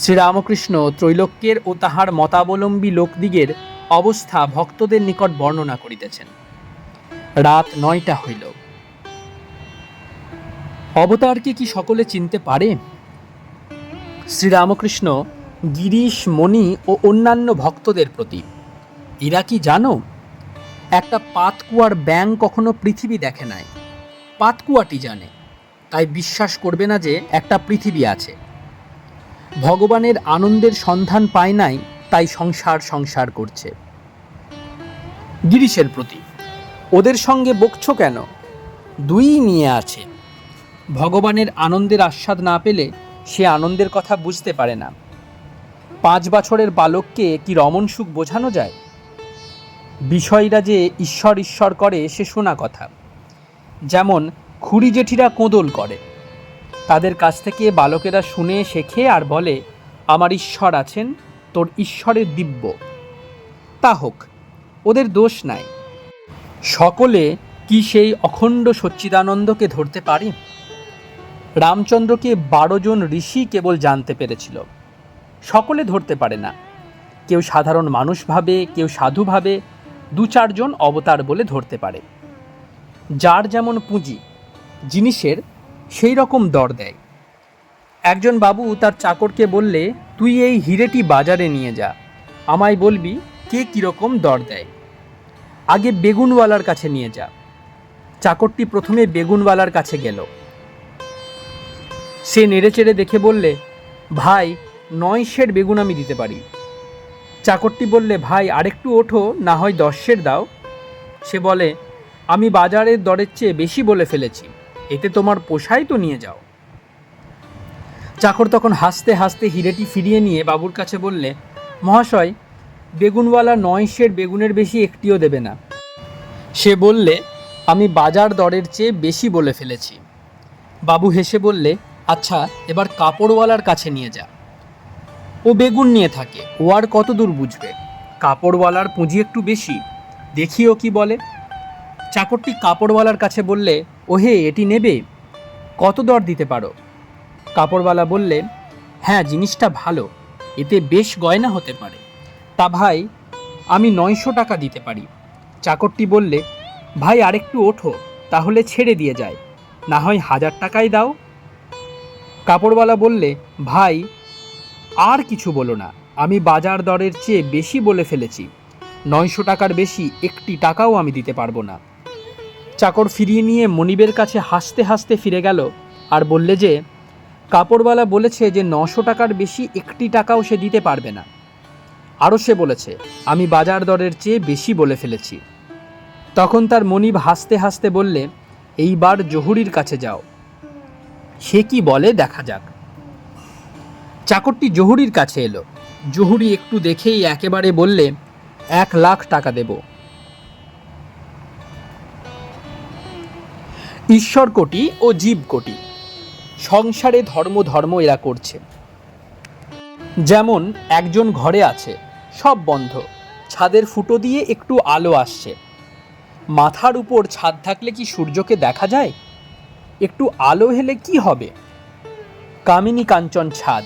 শ্রীরামকৃষ্ণ ত্রৈলোক্যের ও তাহার মতাবলম্বী লোকদিগের অবস্থা ভক্তদের নিকট বর্ণনা করিতেছেন। রাত 9টা হইল। অবতারকে কি সকলে চিনতে পারে? শ্রীরামকৃষ্ণ গিরিশ, মণি ও অন্যান্য ভক্তদের প্রতি, এরা কি জানো, একটা পাতকুয়ার ব্যাঙ কখনো পৃথিবী দেখে নাই, পাতকুয়াটি জানে, তাই বিশ্বাস করবে না যে একটা পৃথিবী আছে। ভগবানের আনন্দের সন্ধান পায় নাই, তাই সংসার সংসার করছে। গিরিশের প্রতি, ওদের সঙ্গে বকছো কেন? দুই নিয়ে আছে। ভগবানের আনন্দের আস্বাদ না পেলে সে আনন্দের কথা বুঝতে পারে না। 5 বছরের বালককে কি রমণ সুখ বোঝানো যায়? বিষয়রা যে ঈশ্বর ঈশ্বর করে সে শোনা কথা। যেমন খুড়ি জেঠিরা কোঁদল করে, তাদের কাছ থেকে বালকেরা শুনে শেখে আর বলে, আমার ঈশ্বর আছেন, তোর ঈশ্বরের দিব্য। তা হোক, ওদের দোষ নাই। সকলে কি সেই অখণ্ড সচ্চিদানন্দকে ধরতে পারে? রামচন্দ্রকে 12 জন ঋষি কেবল জানতে পেরেছিল, সকলে ধরতে পারে না। কেউ সাধারণ মানুষ ভাবে, কেউ সাধু ভাবে, 2-4 জন অবতার বলে ধরতে পারে। যার যেমন পুঁজি, জিনিসের সেই রকম দর দেয়। একজন বাবু তার চাকরকে বললে, তুই এই হিরেটি বাজারে নিয়ে যা, আমায় বলবি কে কীরকম দর দেয়। আগে বেগুনওয়ালার কাছে নিয়ে যা। চাকরটি প্রথমে বেগুনওয়ালার কাছে গেল। সে নেড়েচেড়ে দেখে বললে, ভাই 9 সের বেগুন আমি দিতে পারি। চাকরটি বললে, ভাই আরেকটু ওঠো, না হয় 10 সের দাও। সে বলে, আমি বাজারের দরের চেয়ে বেশি বলে ফেলেছি, এতে তোমার পোষায় তো নিয়ে যাও। চাকর তখন হাসতে হাসতে হিরেটি ফিরিয়ে নিয়ে বাবুর কাছে বললে, মহাশয়, বেগুনওয়ালা 9 সের বেগুনের বেশি একটিও দেবে না। সে বললে, আমি বাজার দরের চেয়ে বেশি বলে ফেলেছি। বাবু হেসে বললে, আচ্ছা এবার কাপড়ওয়ালার কাছে নিয়ে যা, ও বেগুন নিয়ে থাকে, ও আর কত দূর বুঝবে, কাপড়ওয়ালার পুঁজি একটু বেশি, দেখিও কি বলে। চাকরটি কাপড়ওয়ালার কাছে বললে, ওহে এটি নেবে, কত দর দিতে পারো? কাপড়ওয়ালা বললে, হ্যাঁ জিনিসটা ভালো, এতে বেশ গয়না হতে পারে, তা ভাই আমি 900 টাকা দিতে পারি। চাকরটি বললে, ভাই আরেকটু ওঠো, তাহলে ছেড়ে দিয়ে যায়, না হয় 1000 টাকাই দাও। কাপড়ওয়ালা বললে, ভাই আর কিছু বলো না, আমি বাজার দরের চেয়ে বেশি বলে ফেলেছি, 900 টাকার বেশি একটি টাকাও আমি দিতে পারবো না। চাকর ফিরিয়ে নিয়ে মনিবের কাছে হাসতে হাসতে ফিরে গেল আর বললে যে, কাপড়ওয়ালা বলেছে যে 900 টাকার বেশি একটি টাকাও সে দিতে পারবে না। আরও সে বলেছে, আমি বাজার দরের চেয়ে বেশি বলে ফেলেছি। তখন তার মনিব হাসতে হাসতে বললে, এইবার জহুরির কাছে যাও। সে কি বলে দেখা যাক। চাকরটি জহুরির কাছে এলো। জহুরি একটু দেখেই একেবারে বললে, 1,00,000 টাকা দেব। ঈশ্বর কোটি ও জীব কোটি, সংসারে ধর্ম ধর্ম এরা করছে। যেমন একজন ঘরে আছে, সব বন্ধ, ছাদের ফুটো দিয়ে একটু আলো আসছে। মাথার উপর ছাদ থাকলে কি সূর্যকে দেখা যায়? একটু আলো হেলে কি হবে? কামিনী কাঞ্চন ছাদ,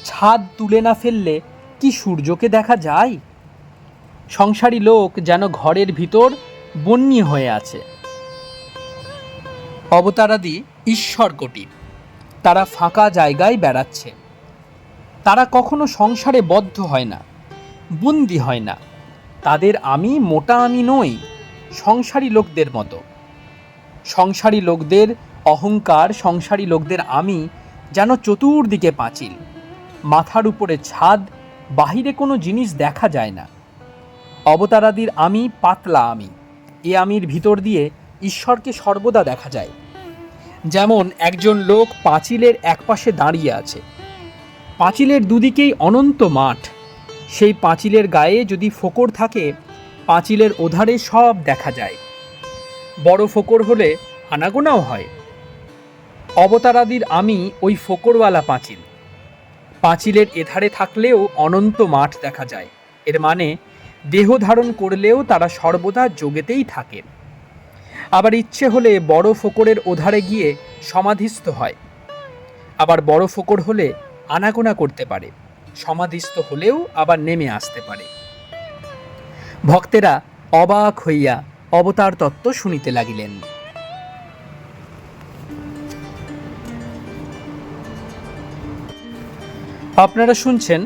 ছাদ তুলে না ফেললে কি সূর্যকে দেখা যায়? সংসারী লোক যেন ঘরের ভিতর বন্যী হয়ে আছে। অবতারাদি ঈশ্বর কোটি, তারা ফাঁকা জায়গায় বেড়াচ্ছে। তারা কখনো সংসারে বদ্ধ হয় না, বন্দি হয় না। তাদের আমি মোটা আমি নই, সংসারী লোকদের মতো। সংসারী লোকদের অহংকার, সংসারী লোকদের আমি যেন চতুর্দিকে পাঁচিল, মাথার উপরে ছাদ, বাহিরে কোনো জিনিস দেখা যায় না। অবতারাদির আমি পাতলা আমি, এ আমির ভিতর দিয়ে ঈশ্বরকে সর্বদা দেখা যায়। যেমন একজন লোক পাঁচিলের একপাশে দাঁড়িয়ে আছে, পাঁচিলের দুদিকেই অনন্ত মাঠ। সেই পাঁচিলের গায়ে যদি ফোকর থাকে, পাঁচিলের ওধারে সব দেখা যায়। বড় ফোকর হলে আনাগোনাও হয়। অবতারাদির আমি ওই ফোকরওয়ালা পাঁচিল, পাঁচিলের এধারে থাকলেও অনন্ত মাঠ দেখা যায়। এর মানে দেহ ধারণ করলেও তারা সর্বদা যোগেতেই থাকেন। আবার ইচ্ছে হলে বড় ফোকরের ওধারে গিয়ে সমাধিস্থ হয়। আবার বড় ফোকর হলে আনাগোনা করতে পারে, সমাধিস্থ হলেও আবার নেমে আসতে পারে। ভক্তেরা অবাক হইয়া অবতার তত্ত্ব শুনিতে লাগিলেন। আপনারা শুনছেন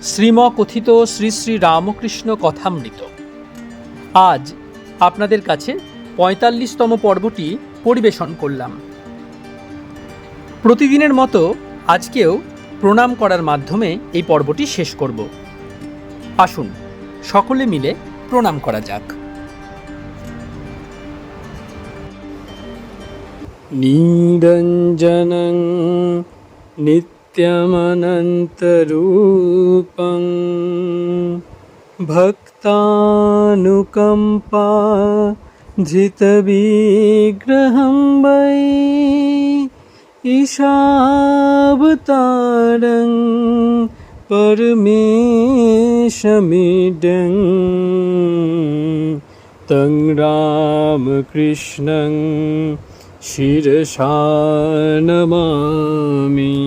শ্রীমকথিত শ্রী শ্রী রামকৃষ্ণ কথামৃত। আজ আপনাদের কাছে ৪৫তম পর্বটি পরিবেশন করলাম। প্রতিদিনের মতো আজকেও প্রণাম করার মাধ্যমে এই পর্বটি শেষ করব। আসুন সকলে মিলে প্রণাম করা যাক। নিরঞ্জনং নিত্যমনন্তরূপং ভক্তানুকম্পা ধৃতবিগ্রহং বৈ ঈশাবতারং পরমেশমিডং তং রামকৃষ্ণং শিরসা নমামি।